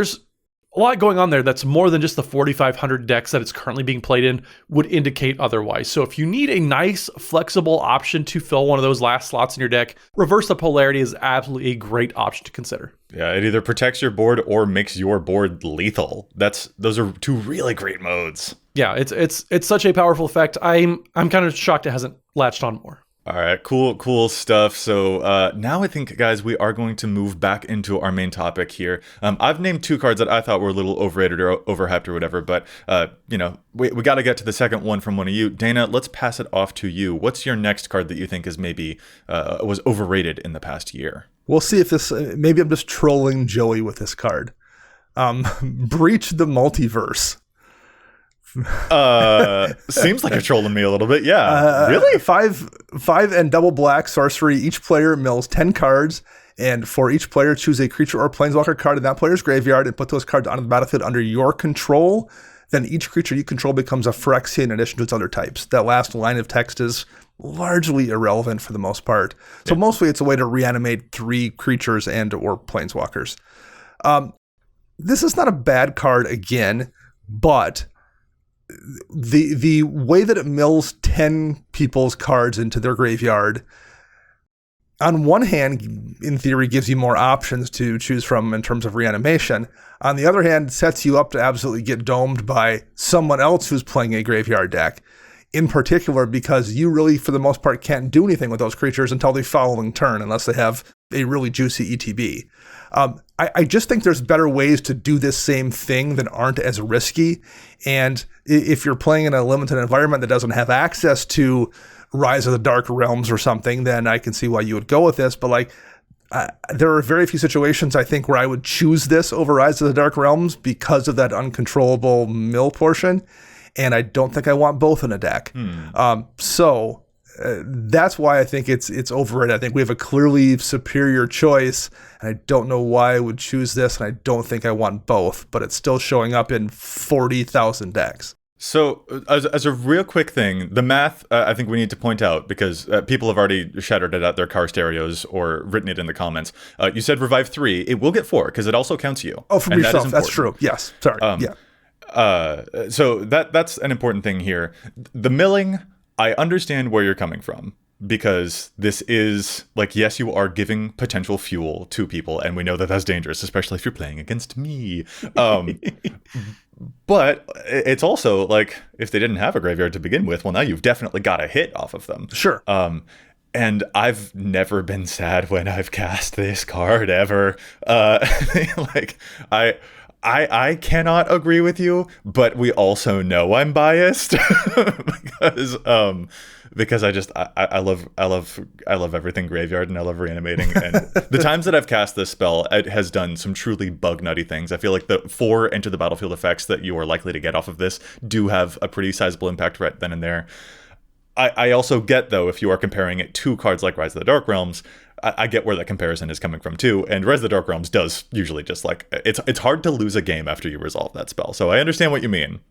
a lot going on there that's more than just the 4,500 decks that it's currently being played in would indicate otherwise. So if you need a nice, flexible option to fill one of those last slots in your deck, Reverse the Polarity is absolutely a great option to consider.
Yeah, it either protects your board or makes your board lethal. Those are 2 really great modes.
Yeah, it's such a powerful effect. I'm kind of shocked it hasn't latched on more.
All right, cool stuff. So now I think, guys, we are going to move back into our main topic here. I've named 2 cards that I thought were a little overrated or overhyped or whatever, but we got to get to the second one from one of you. Dana, let's pass it off to you. What's your next card that you think is maybe was overrated in the past year?
We'll see if this. Maybe I'm just trolling Joey with this card. Breach the Multiverse.
Seems like you're trolling me a little bit. Yeah. Really?
5 and double black sorcery. Each player mills 10 cards, and for each player, choose a creature or planeswalker card in that player's graveyard and put those cards onto the battlefield under your control. Then each creature you control becomes a Phyrexian in addition to its other types. That last line of text is largely irrelevant for the most part. So mostly it's a way to reanimate 3 creatures and or planeswalkers. This is not a bad card again, but the way that it mills 10 people's cards into their graveyard, on one hand, in theory, gives you more options to choose from in terms of reanimation. On the other hand, sets you up to absolutely get domed by someone else who's playing a graveyard deck, in particular because you really, for the most part, can't do anything with those creatures until the following turn, unless they have a really juicy ETB. I just think there's better ways to do this same thing that aren't as risky. And if you're playing in a limited environment that doesn't have access to Rise of the Dark Realms or something, then I can see why you would go with this. But there are very few situations, I think, where I would choose this over Rise of the Dark Realms because of that uncontrollable mill portion. And I don't think I want both in a deck. That's why I think it's overrated. I think we have a clearly superior choice, and I don't know why I would choose this, and I don't think I want both, but it's still showing up in 40,000 decks.
So as a real quick thing, the math, I think we need to point out, because people have already shattered it at their car stereos or written it in the comments. You said revive 3. It will get 4, because it also counts you.
Oh, from yourself. That's true. Yes. Sorry.
So that's an important thing here. The milling, I understand where you're coming from, because this is yes, you are giving potential fuel to people, and we know that that's dangerous, especially if you're playing against me. But it's also if they didn't have a graveyard to begin with, well, now you've definitely got a hit off of them.
Sure.
And I've never been sad when I've cast this card ever. I cannot agree with you, but we also know I'm biased because I love everything graveyard, and I love reanimating. And the times that I've cast this spell, it has done some truly bug nutty things. I feel like the 4 enter the battlefield effects that you are likely to get off of this do have a pretty sizable impact right then and there. I also get, though, if you are comparing it to cards like Rise of the Dark Realms, I get where that comparison is coming from too. And Rise of the Dark Realms does usually just it's hard to lose a game after you resolve that spell. So I understand what you mean.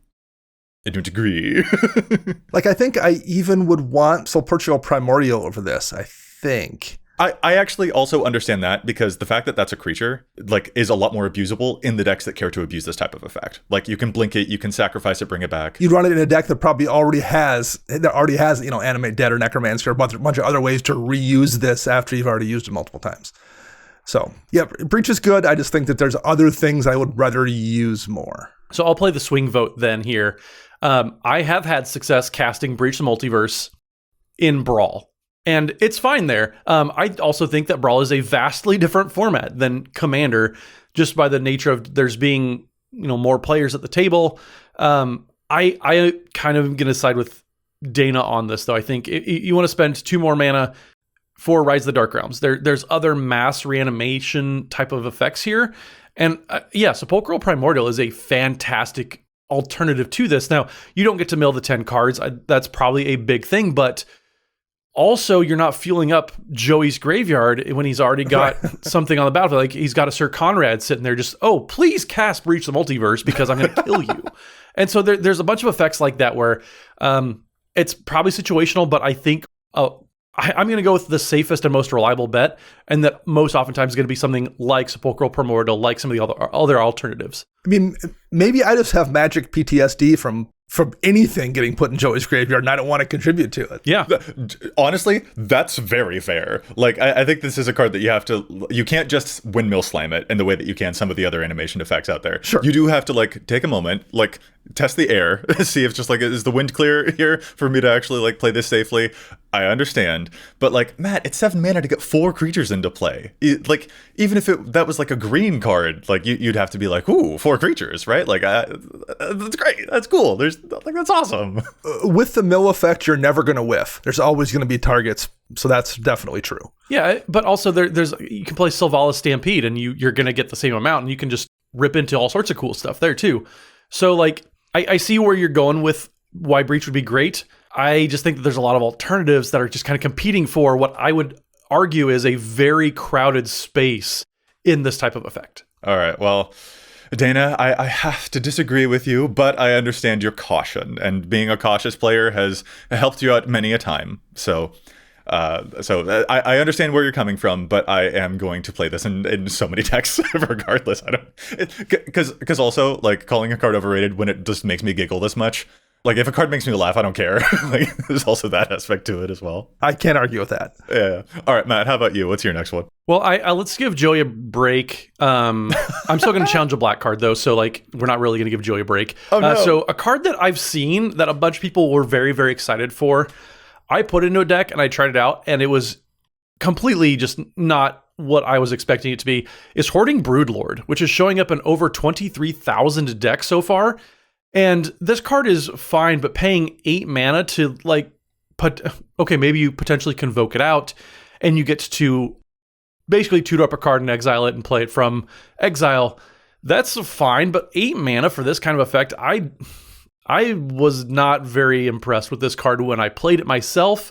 I don't agree.
I think I even would want Sulpurtual Primordial over this, I think.
I actually also understand that, because the fact that that's a creature is a lot more abusable in the decks that care to abuse this type of effect. You can blink it, you can sacrifice it, bring it back.
You'd run it in a deck that probably already has Animate Dead or Necromancer, a bunch of other ways to reuse this after you've already used it multiple times. So yeah, Breach is good. I just think that there's other things I would rather use more.
So I'll play the swing vote then here. I have had success casting Breach the Multiverse in Brawl, and it's fine there. I also think that Brawl is a vastly different format than Commander, just by the nature of there's being more players at the table. I kind of am going to side with Dana on this, though. I think you want to spend 2 more mana for Rise of the Dark Realms. There's other mass reanimation type of effects here. And Sepulchral Primordial is a fantastic alternative to this. Now, you don't get to mill the 10 cards. That's probably a big thing, but also you're not fueling up Joey's graveyard when he's already got something on the battlefield. He's got a Sir Conrad sitting there just, please cast Breach the Multiverse because I'm going to kill you. And so there's a bunch of effects like that where it's probably situational, but I think I'm going to go with the safest and most reliable bet, and that most oftentimes is going to be something like Sepulchral Primordial, like some of the other alternatives.
I mean, maybe I just have Magic PTSD from anything getting put in Joey's graveyard, and I don't want to contribute to it.
Yeah.
Honestly, that's very fair. I think this is a card that you can't just windmill slam it in the way that you can some of the other animation effects out there.
Sure.
You do have to take a moment, test the air, see if is the wind clear here for me to actually play this safely. I understand, but like, Matt, it's 7 mana to get 4 creatures into play. Like, even if that was like a green card, like you'd have to be like, ooh, 4 creatures, right? Like, that's great, that's cool. That's awesome.
With the mill effect, you're never going to whiff. There's always going to be targets, so that's definitely true.
Yeah, but also there's you can play Sylvala Stampede, and you're going to get the same amount, and you can just rip into all sorts of cool stuff there too. So like, I see where you're going with why Breach would be great. I just think that there's a lot of alternatives that are just kind of competing for what I would argue is a very crowded space in this type of effect.
All right, well, Dana, I have to disagree with you, but I understand your caution, and being a cautious player has helped you out many a time. So I understand where you're coming from, but I am going to play this in so many decks regardless. Because also, like, calling a card overrated when it just makes me giggle this much. Like, if a card makes me laugh, I don't care. Like, there's also that aspect to it as well.
I can't argue with that.
Yeah. All right, Matt, how about you? What's your next one?
Well, let's give Joey a break. I'm still going to challenge a black card, though, so like we're not really going to give Joey a break.
Oh, no.
So a card that I've seen that a bunch of people were very, very excited for, I put into a deck and I tried it out, and it was completely just not what I was expecting it to be, is Hoarding Broodlord, which is showing up in over 23,000 decks so far. And this card is fine, but paying 8 mana to like, maybe you potentially convoke it out, and you get to basically tutor up a card and exile it and play it from exile. That's fine, but 8 mana for this kind of effect, I was not very impressed with this card when I played it myself.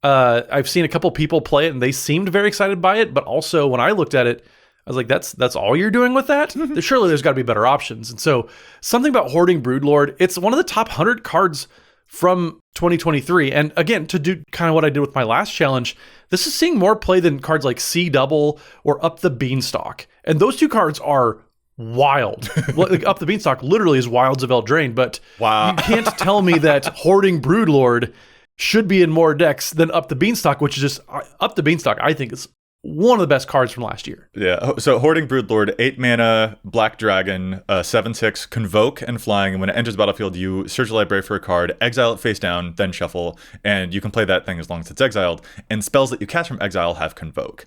I've seen a couple people play it and they seemed very excited by it, but also when I looked at it, I was like, that's all you're doing with that? Surely there's got to be better options. And so something about Hoarding Broodlord, it's one of the top 100 cards from 2023. And again, to do kind of what I did with my last challenge, this is seeing more play than cards like C Double or Up the Beanstalk. And those two cards are wild. Like, Up the Beanstalk literally is Wilds of Eldraine, but
wow.
You can't tell me that Hoarding Broodlord should be in more decks than Up the Beanstalk, which is just, Up the Beanstalk, I think is one of the best cards from last year.
Yeah, so Hoarding Broodlord, 8 mana, Black Dragon, 7/6, Convoke and flying, and when it enters the battlefield, you search the library for a card, exile it face down, then shuffle, and you can play that thing as long as it's exiled, and spells that you cast from exile have Convoke.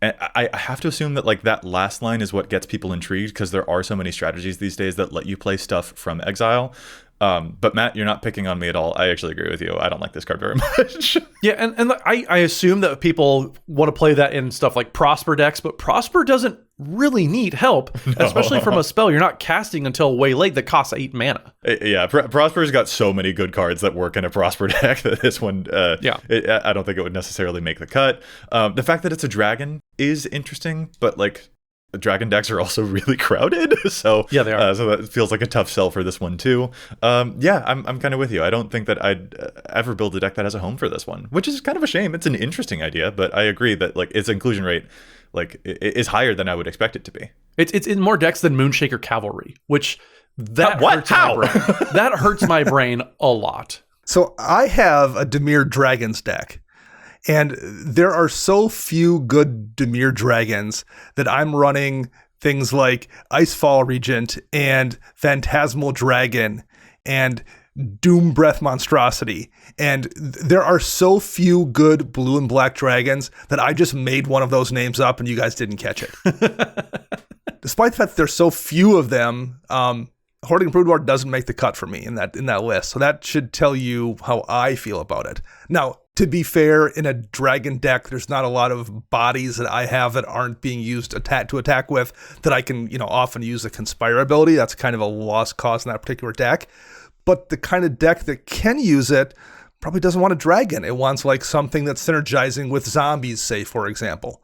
And I have to assume that like that last line is what gets people intrigued, because there are so many strategies these days that let you play stuff from exile. But Matt, you're not picking on me at all. I actually agree with you. I don't like this card very much.
Yeah, and I assume that people want to play that in stuff like Prosper decks, but Prosper doesn't really need help, especially from a spell you're not casting until way late that costs 8 mana.
Yeah, Prosper's got so many good cards that work in a Prosper deck that this one, I don't think it would necessarily make the cut. The fact that it's a dragon is interesting, but like, dragon decks are also really crowded, so
yeah, they are.
So that feels like a tough sell for this one too. Yeah, I'm kind of with you. I don't think that I'd ever build a deck that has a home for this one, which is kind of a shame. It's an interesting idea, but I agree that like its inclusion rate like is higher than I would expect it to be.
It's in more decks than Moonshaker Cavalry, which that
what?
hurts
How?
my brain. That hurts my brain a lot.
So I have a Dimir Dragons deck. And there are so few good Dimir Dragons that I'm running things like Icefall Regent and Phantasmal Dragon and Doom Breath Monstrosity. And there are so few good blue and black dragons that I just made one of those names up and you guys didn't catch it. Despite the fact that there's so few of them, Hoarding Broodlord doesn't make the cut for me in that list. So that should tell you how I feel about it. Now, to be fair, in a dragon deck, there's not a lot of bodies that I have that aren't being used to attack with that I can, often use a Conspire ability. That's kind of a lost cause in that particular deck. But the kind of deck that can use it probably doesn't want a dragon. It wants like something that's synergizing with zombies, say, for example.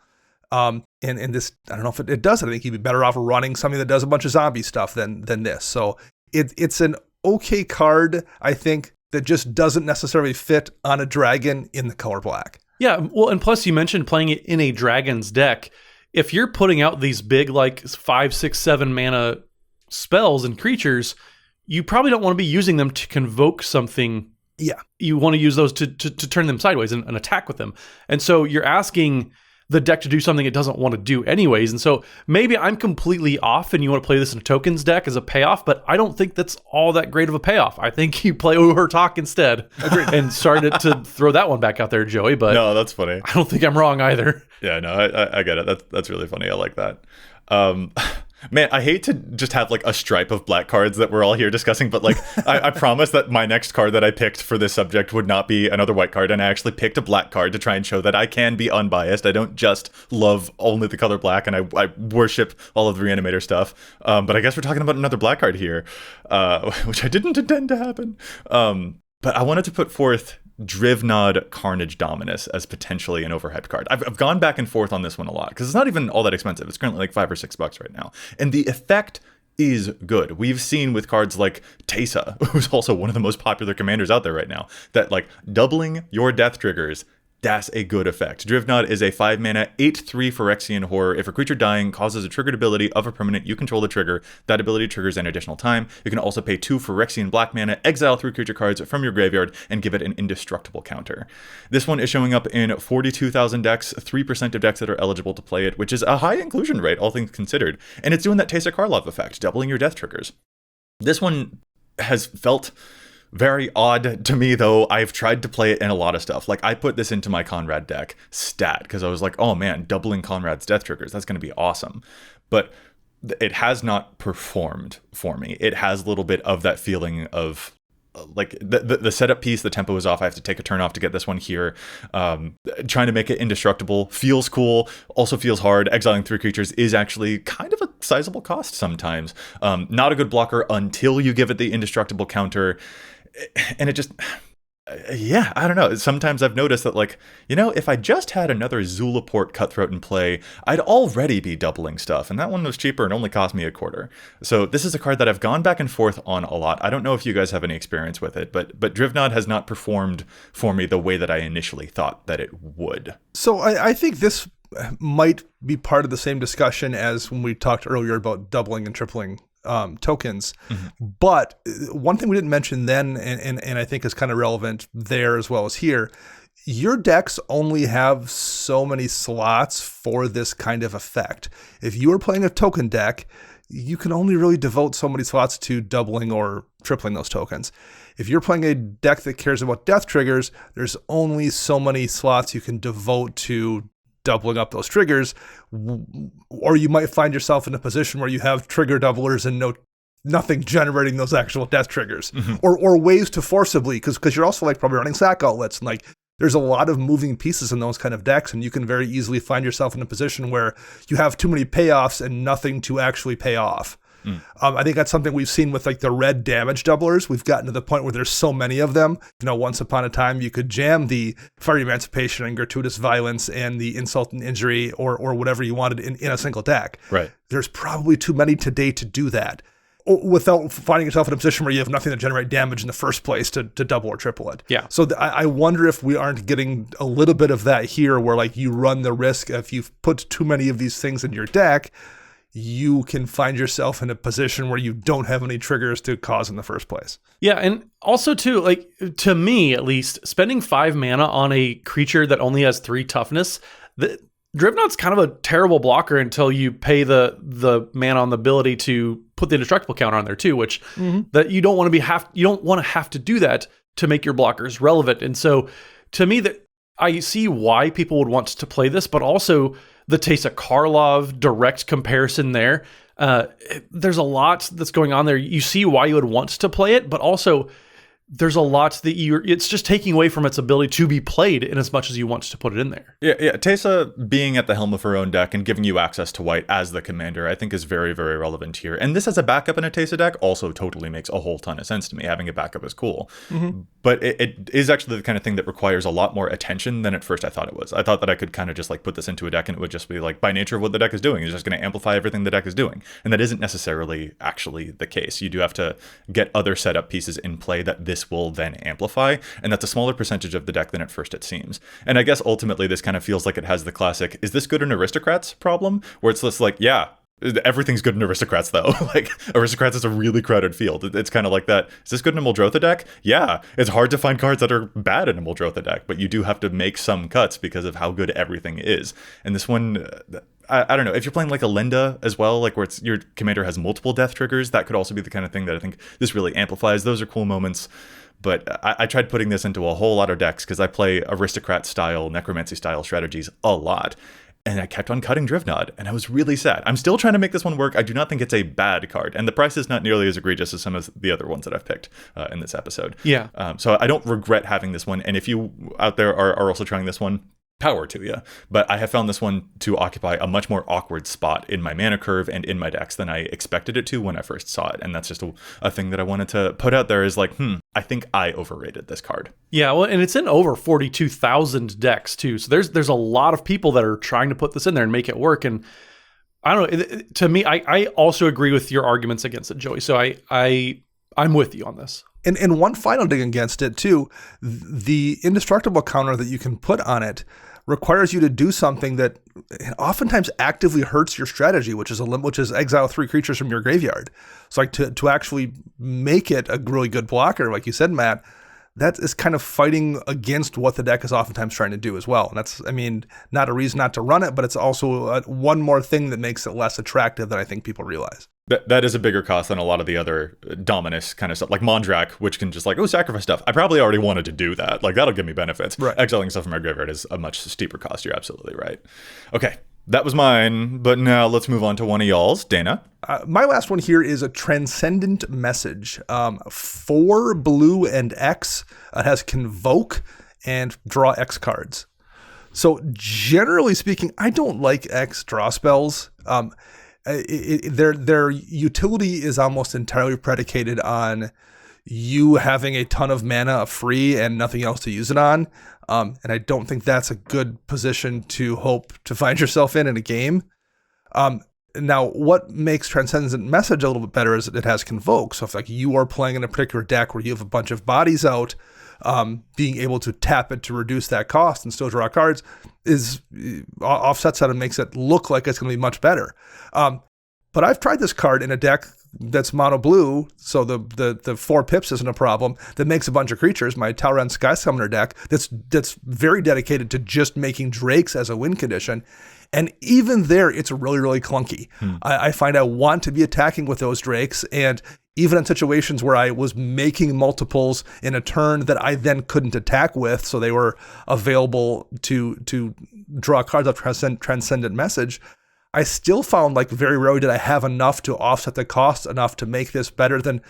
And this, I don't know if it does it. I think you'd be better off running something that does a bunch of zombie stuff than this. So it's an okay card, I think, that just doesn't necessarily fit on a dragon in the color black.
Yeah, well, and plus you mentioned playing it in a dragon's deck. If you're putting out these big, like 5, 6, 7 mana spells and creatures, you probably don't want to be using them to convoke something. Yeah. You want to use those to turn them sideways and attack with them. And so you're asking the deck to do something it doesn't want to do anyways. And so maybe I'm completely off and you want to play this in a tokens deck as a payoff, but I don't think that's all that great of a payoff. I think you play Overtalk instead. Agreed. And sorry to throw that one back out there, Joey, but
no, that's funny.
I don't think I'm wrong either.
Yeah, no, I get it. That's really funny. I like that. Man, I hate to just have like a stripe of black cards that we're all here discussing, but like I promise that my next card that I picked for this subject would not be another white card, and I actually picked a black card to try and show that I can be unbiased. I don't just love only the color black, and I worship all of the Reanimator stuff. But I guess we're talking about another black card here, which I didn't intend to happen. But I wanted to put forth Drivnod Carnage Dominus as potentially an overhyped card. I've gone back and forth on this one a lot because it's not even all that expensive. It's currently like $5 or $6 right now. And the effect is good. We've seen with cards like Teysa, who's also one of the most popular commanders out there right now, that like doubling your death triggers, that's a good effect. Drivnod is a 5-mana, 8/3 Phyrexian Horror. If a creature dying causes a triggered ability of a permanent, you control the trigger. That ability triggers an additional time. You can also pay 2 Phyrexian black mana, exile 3 creature cards from your graveyard, and give it an indestructible counter. This one is showing up in 42,000 decks, 3% of decks that are eligible to play it, which is a high inclusion rate, all things considered. And it's doing that Teysa Karlov effect, doubling your death triggers. This one has felt very odd to me, though. I've tried to play it in a lot of stuff. Like, I put this into my Conrad deck stat because I was like, oh man, doubling Conrad's death triggers, that's going to be awesome. But it has not performed for me. It has a little bit of that feeling of like the setup piece, the tempo is off. I have to take a turn off to get this one here. Trying to make it indestructible feels cool, also feels hard. Exiling 3 creatures is actually kind of a sizable cost sometimes. Not a good blocker until you give it the indestructible counter. And it just, yeah, I don't know. Sometimes I've noticed that, like, you know, if I just had another Zulaport Cutthroat in play, I'd already be doubling stuff. And that one was cheaper and only cost me $0.25. So this is a card that I've gone back and forth on a lot. I don't know if you guys have any experience with it, but Drivnod has not performed for me the way that I initially thought that it would.
So I think this might be part of the same discussion as when we talked earlier about doubling and tripling tokens. Mm-hmm. But one thing we didn't mention then, and I think is kind of relevant there as well as here, your decks only have so many slots for this kind of effect. If you are playing a token deck, you can only really devote so many slots to doubling or tripling those tokens. If you're playing a deck that cares about death triggers, there's only so many slots you can devote to doubling up those triggers, or you might find yourself in a position where you have trigger doublers and nothing generating those actual death triggers, mm-hmm. or ways to forcibly, because you're also like probably running sack outlets, and like there's a lot of moving pieces in those kind of decks, and you can very easily find yourself in a position where you have too many payoffs and nothing to actually pay off. I think that's something we've seen with like the red damage doublers. We've gotten to the point where there's so many of them. You know, once upon a time, you could jam the Fiery Emancipation and Gratuitous Violence and the Insult and Injury or whatever you wanted in a single deck.
Right.
There's probably too many today to do that without finding yourself in a position where you have nothing to generate damage in the first place to double or triple it.
Yeah.
So I wonder if we aren't getting a little bit of that here, where like you run the risk, if you've put too many of these things in your deck, you can find yourself in a position where you don't have any triggers to cause in the first place.
Yeah, and also too, like, to me at least, spending 5 mana on a creature that only has 3 toughness, Drivnod's kind of a terrible blocker until you pay the mana on the ability to put the indestructible counter on there too, which that you don't want to have to do that to make your blockers relevant. And so to me, that I see why people would want to play this, but also the Teysa Karlov direct comparison there. There's a lot that's going on there. You see why you would want to play it, but also there's a lot that it's just taking away from its ability to be played in as much as you want to put it in there.
Yeah. Teysa being at the helm of her own deck and giving you access to white as the commander, I think is very, very relevant here. And this as a backup in a Teysa deck also totally makes a whole ton of sense to me. Having a backup is cool. Mm-hmm. But it is actually the kind of thing that requires a lot more attention than at first I thought it was. I thought that I could kind of just like put this into a deck and it would just be like, by nature of what the deck is doing, it's just going to amplify everything the deck is doing. And that isn't necessarily actually the case. You do have to get other setup pieces in play that this will then amplify, and that's a smaller percentage of the deck than at first it seems. And I guess ultimately this kind of feels like it has the classic, is this good in Aristocrats problem, where it's just like, yeah, Everything's good in Aristocrats, though. Like, Aristocrats is a really crowded field. It's kind of like that. Is this good in a Muldrotha deck? Yeah. It's hard to find cards that are bad in a Muldrotha deck, but you do have to make some cuts because of how good everything is. And this one, I don't know. If you're playing like a Linda as well, like where your commander has multiple death triggers, that could also be the kind of thing that I think this really amplifies. Those are cool moments. But I tried putting this into a whole lot of decks because I play Aristocrat-style, Necromancy-style strategies a lot. And I kept on cutting Drivnod, and I was really sad. I'm still trying to make this one work. I do not think it's a bad card, and the price is not nearly as egregious as some of the other ones that I've picked in this episode.
Yeah.
So I don't regret having this one, and if you out there are also trying this one, power to you. But I have found this one to occupy a much more awkward spot in my mana curve and in my decks than I expected it to when I first saw it. And that's just a thing that I wanted to put out there is like, I think I overrated this card.
Yeah, well, and it's in over 42,000 decks too. So there's a lot of people that are trying to put this in there and make it work. And I don't know, to me, I also agree with your arguments against it, Joey. So I'm with you on this.
And one final thing against it too, the indestructible counter that you can put on it requires you to do something that oftentimes actively hurts your strategy, which is exile 3 creatures from your graveyard. So like to actually make it a really good blocker, like you said, Matt, that is kind of fighting against what the deck is oftentimes trying to do as well. And that's, not a reason not to run it, but it's also one more thing that makes it less attractive than I think people realize.
That is a bigger cost than a lot of the other Dominus kind of stuff, like Mondrak, which can just like, sacrifice stuff. I probably already wanted to do that. Like, that'll give me benefits.
Right.
Exiling stuff from my graveyard is a much steeper cost. You're absolutely right. Okay, that was mine, but now let's move on to one of y'all's. Dana?
My last one here is a Transcendent Message. 4 blue and X. It has Convoke and draw X cards. So generally speaking, I don't like X draw spells. Their utility is almost entirely predicated on you having a ton of mana free and nothing else to use it on. And I don't think that's a good position to hope to find yourself in a game. Now, what makes Transcendent Message a little bit better is it has Convoke. So if like you are playing in a particular deck where you have a bunch of bodies out, being able to tap it to reduce that cost and still draw cards is offsets that and makes it look like it's going to be much better. But I've tried this card in a deck that's mono blue, so the 4 pips isn't a problem, that makes a bunch of creatures. My Talrand Sky Summoner deck that's very dedicated to just making Drakes as a win condition. And even there, it's really, really clunky. I find I want to be attacking with those Drakes, and even in situations where I was making multiples in a turn that I then couldn't attack with, so they were available to draw cards off Transcendent Message, I still found like very rarely did I have enough to offset the cost enough to make this better than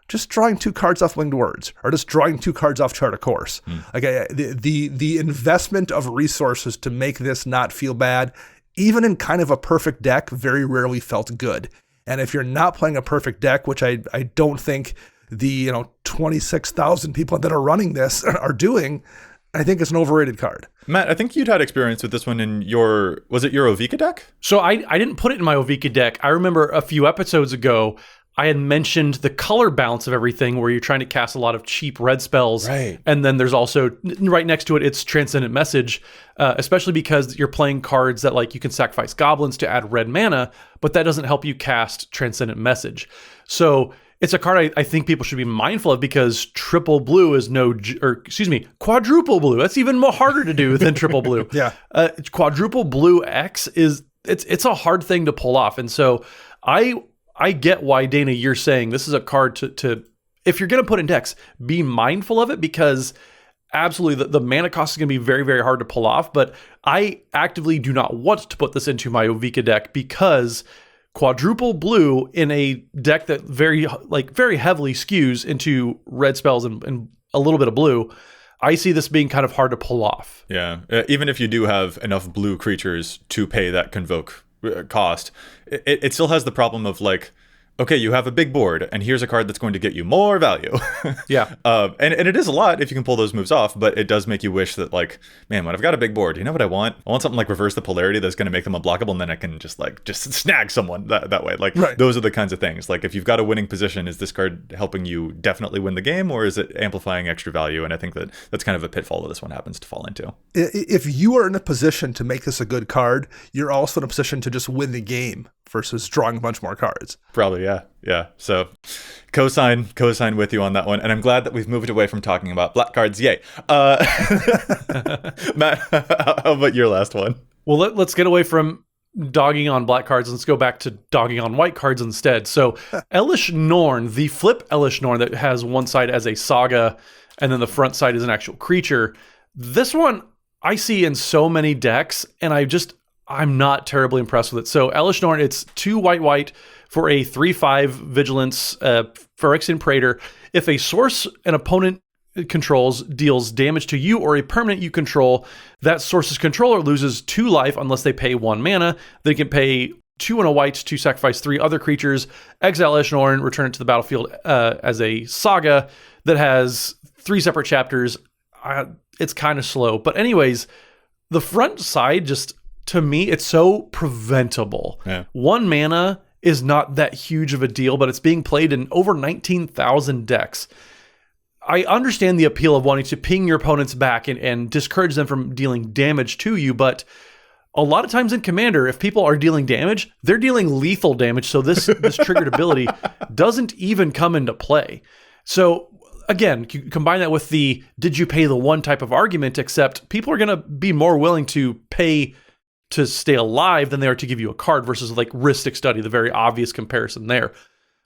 just drawing 2 cards off Winged Words or just drawing 2 cards off Chart of Course. Like the investment of resources to make this not feel bad, even in kind of a perfect deck, very rarely felt good. And if you're not playing a perfect deck, which I don't think the 26,000 people that are running this are doing, I think it's an overrated card.
Matt, I think you'd had experience with this one in was it your Ovika deck?
So I didn't put it in my Ovika deck. I remember a few episodes ago, I had mentioned the color balance of everything where you're trying to cast a lot of cheap red spells.
Right.
And then there's also, right next to it, it's Transcendent Message, especially because you're playing cards that like you can sacrifice goblins to add red mana, but that doesn't help you cast Transcendent Message. So it's a card I think people should be mindful of because triple blue is quadruple blue. That's even more harder to do than triple blue.
Yeah.
Quadruple blue X it's a hard thing to pull off. And so I get why, Dana, you're saying this is a card to if you're going to put in decks, be mindful of it because absolutely the mana cost is going to be very, very hard to pull off. But I actively do not want to put this into my Ovika deck because quadruple blue in a deck that very heavily skews into red spells and a little bit of blue, I see this being kind of hard to pull off.
Yeah, even if you do have enough blue creatures to pay that Convoke cost, it still has the problem of like okay, you have a big board, and here's a card that's going to get you more value.
Yeah.
And it is a lot if you can pull those moves off, but it does make you wish that, like, man, when I've got a big board, you know what I want? I want something like reverse the polarity that's going to make them unblockable, and then I can just snag someone that way. Like, those are the kinds of things. Like, if you've got a winning position, is this card helping you definitely win the game, or is it amplifying extra value? And I think that's kind of a pitfall that this one happens to fall into.
If you are in a position to make this a good card, you're also in a position to just win the game versus drawing a bunch more cards.
Probably, yeah. So co-sign with you on that one. And I'm glad that we've moved away from talking about black cards. Yay. Matt, how about your last one?
Well, let's get away from dogging on black cards. Let's go back to dogging on white cards instead. So Elish Norn, the flip Elish Norn that has one side as a saga and then the front side is an actual creature. This one I see in so many decks, and I'm not terribly impressed with it. So Elish Norn, it's 2 white for a 3/5 Vigilance Phyrexian Praetor. If a source an opponent controls deals damage to you or a permanent you control, that source's controller loses 2 life unless they pay 1 mana. They can pay 2 and a white to sacrifice 3 other creatures, exile Elish Norn, return it to the battlefield as a saga that has 3 separate chapters. It's kind of slow. But anyways, the front side just... to me, it's so preventable.
Yeah.
1 mana is not that huge of a deal, but it's being played in over 19,000 decks. I understand the appeal of wanting to ping your opponents back and discourage them from dealing damage to you, but a lot of times in Commander, if people are dealing damage, they're dealing lethal damage, so this triggered ability doesn't even come into play. So again, combine that with the did you pay the one type of argument, except people are going to be more willing to pay to stay alive than they are to give you a card versus like Rhystic Study, the very obvious comparison there.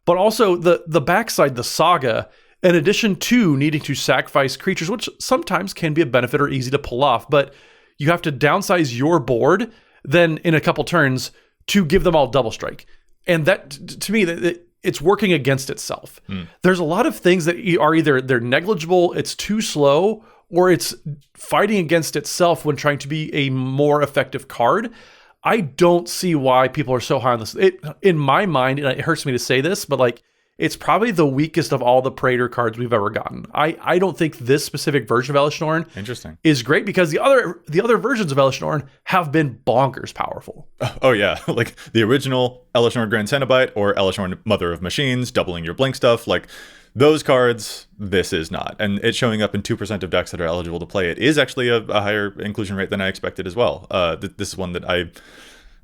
But also the backside, the saga, in addition to needing to sacrifice creatures, which sometimes can be a benefit or easy to pull off, but you have to downsize your board then in a couple turns to give them all double strike. And that, to me, it's working against itself. There's a lot of things that are either they're negligible, it's too slow, or it's fighting against itself when trying to be a more effective card. I don't see why people are so high on this. In my mind, and it hurts me to say this, but like it's probably the weakest of all the Praetor cards we've ever gotten. I don't think this specific version of Elish Norn is great because the other versions of Elish Norn have been bonkers powerful.
Oh yeah, like the original Elish Norn Grand Cenobite or Elish Norn Mother of Machines, doubling your blink stuff, like those cards, this is not. And it's showing up in 2% of decks that are eligible to play. It is actually a higher inclusion rate than I expected as well. This is one that I'm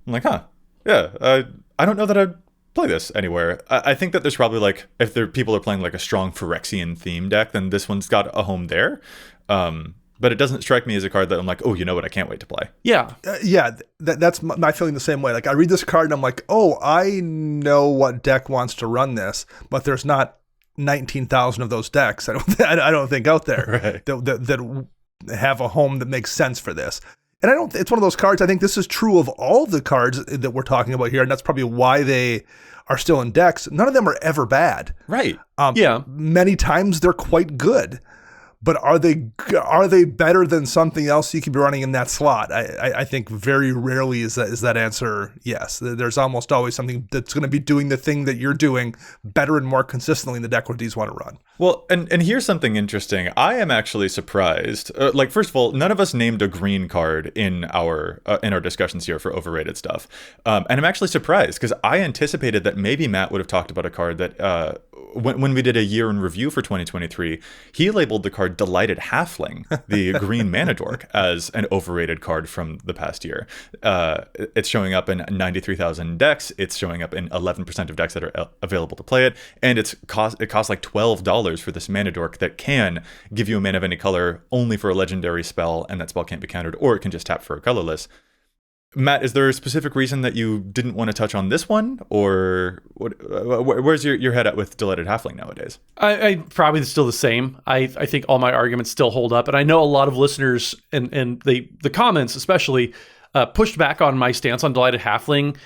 like, I don't know that I'd play this anywhere. I think that there's probably like, if people are playing like a strong Phyrexian theme deck, then this one's got a home there. But it doesn't strike me as a card that I'm like, oh, you know what, I can't wait to play.
Yeah.
That's my feeling the same way. Like I read this card and I'm like, oh, I know what deck wants to run this, but there's not 19,000 of those decks. I don't think out there that have a home that makes sense for this. And it's one of those cards. I think this is true of all the cards that we're talking about here, and that's probably why they are still in decks. None of them are ever bad.
Right.
Many times they're quite good. But are they better than something else you could be running in that slot? I think very rarely is that answer yes. There's almost always something that's going to be doing the thing that you're doing better and more consistently in the deck where these want to run.
Well, and here's something interesting. I am actually surprised. First of all, none of us named a green card in our discussions here for overrated stuff. And I'm actually surprised because I anticipated that maybe Matt would have talked about a card that when we did a year in review for 2023, he labeled the card Delighted Halfling, the green mana dork, as an overrated card from the past year. It's showing up in 93,000 decks. It's showing up in 11% of decks that are available to play it. And it costs like $12 for this mana dork that can give you a mana of any color only for a legendary spell, and that spell can't be countered, or it can just tap for a colorless. Matt, is there a specific reason that you didn't want to touch on this one, or where's your head at with Delighted Halfling nowadays?
I probably still the same. I think all my arguments still hold up, and I know a lot of listeners and the comments especially pushed back on my stance on Delighted Halfling.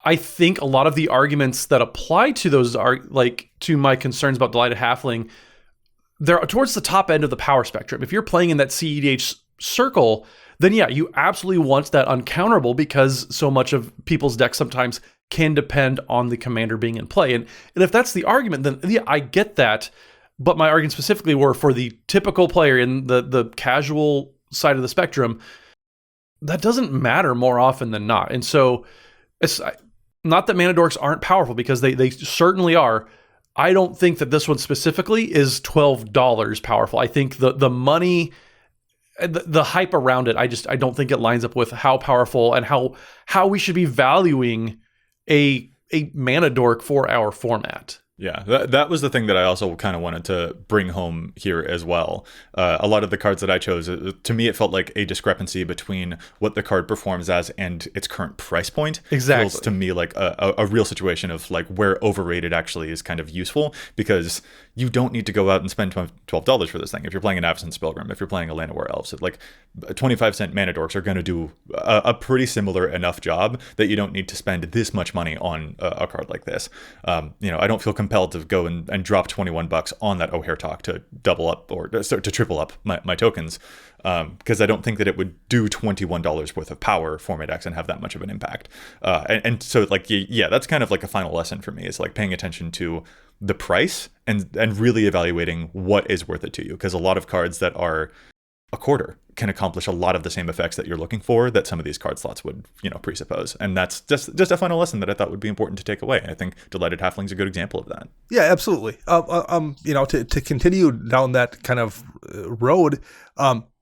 I think a lot of the arguments that apply to those are like to my concerns about Delighted Halfling. They're towards the top end of the power spectrum. If you're playing in that CEDH circle, then yeah, you absolutely want that uncounterable because so much of people's decks sometimes can depend on the commander being in play. And if that's the argument, then yeah, I get that. But my argument specifically were for the typical player in the casual side of the spectrum, that doesn't matter more often than not. And so it's not that mana dorks aren't powerful, because they certainly are. I don't think that this one specifically is $12 powerful. I think the money, the hype around it, I don't think it lines up with how powerful and how we should be valuing a mana dork for our format.
Yeah, that was the thing that I also kind of wanted to bring home here as well. A lot of the cards that I chose, to me, it felt like a discrepancy between what the card performs as and its current price point.
Exactly.
Feels to me like a real situation of like where overrated actually is kind of useful, because you don't need to go out and spend $12 for this thing. If you're playing an Absent Spellgrim, if you're playing a Llanowar Elves, like 25-cent mana dorks are going to do a pretty similar enough job that you don't need to spend this much money on a card like this. I don't feel compelled to go and drop $21 on that O'Hare Talk to double up or to triple up my tokens, because I don't think that it would do $21 worth of power for my decks and have that much of an impact. And so like, yeah, that's kind of like a final lesson for me, is like paying attention to the price and really evaluating what is worth it to you, because a lot of cards that are a quarter can accomplish a lot of the same effects that you're looking for that some of these card slots would, presuppose. And that's just a final lesson that I thought would be important to take away. I think Delighted Halfling's a good example of that.
Yeah, absolutely. To continue down that kind of road,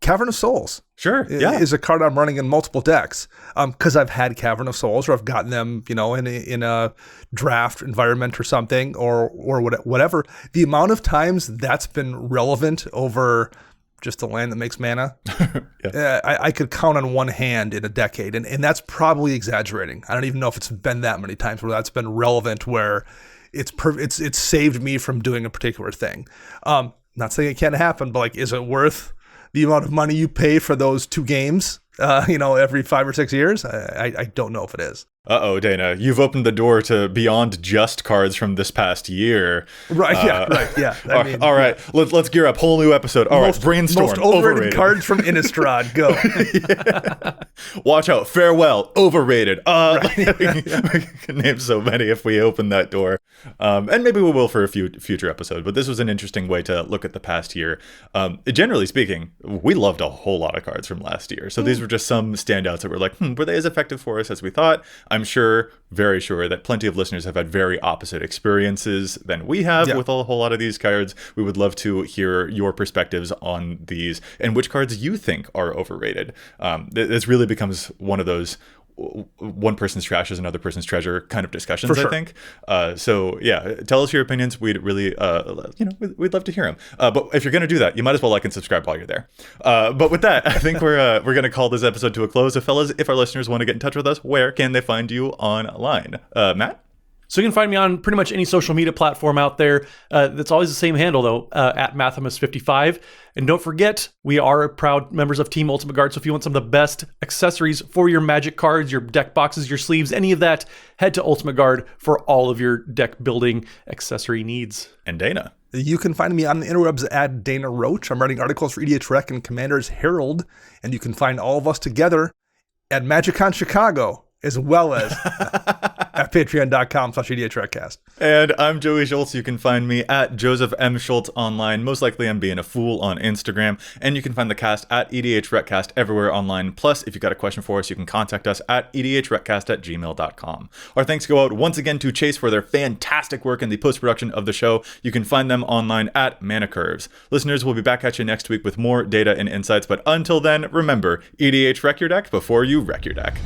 Cavern of Souls.
Sure, yeah.
Is a card I'm running in multiple decks, because I've had Cavern of Souls, or I've gotten them, in a draft environment or something, or whatever. The amount of times that's been relevant over just a land that makes mana, yeah. I could count on one hand in a decade, and that's probably exaggerating. I don't even know if it's been that many times where that's been relevant, where it's saved me from doing a particular thing. Not saying it can't happen, but like, is it worth the amount of money you pay for those 2 games, every 5 or 6 years? I don't know if it is.
Uh-oh, Dana, you've opened the door to beyond just cards from this past year.
Right, yeah.
All right, let's gear up. Whole new episode. All right, brainstorm.
Most overrated cards from Innistrad. Go.
Yeah. Watch out. Farewell. Overrated. We can name so many if we open that door. And maybe we will for a future episode. But this was an interesting way to look at the past year. Generally speaking, we loved a whole lot of cards from last year. So these were just some standouts that were like, were they as effective for us as we thought? I'm sure, very sure, that plenty of listeners have had very opposite experiences than we have with a whole lot of these cards. We would love to hear your perspectives on these and which cards you think are overrated. This really becomes one of those one person's trash is another person's treasure kind of discussions, sure. I think. So yeah, tell us your opinions. We'd really, we'd love to hear them. But if you're going to do that, you might as well like and subscribe while you're there. But with that, I think we're going to call this episode to a close. So fellas, if our listeners want to get in touch with us, where can they find you online? Matt?
So you can find me on pretty much any social media platform out there. That's always the same handle, though, at Mathimus55. And don't forget, we are proud members of Team Ultimate Guard. So if you want some of the best accessories for your Magic cards, your deck boxes, your sleeves, any of that, head to Ultimate Guard for all of your deck building accessory needs.
And Dana?
You can find me on the interwebs at Dana Roach. I'm writing articles for EDHREC and Commander's Herald. And you can find all of us together at MagicCon Chicago, as well as at patreon.com/EDHRECast.
And I'm Joey Schultz. You can find me at Joseph M. Schultz online. Most likely I'm being a fool on Instagram. And you can find the cast at EDHRECast everywhere online. Plus, if you've got a question for us, you can contact us at EDHRECast@gmail.com. Our thanks go out once again to Chase for their fantastic work in the post-production of the show. You can find them online at Mana Curves. Listeners, we'll be back at you next week with more data and insights. But until then, remember, EDHREC your deck before you wreck your deck.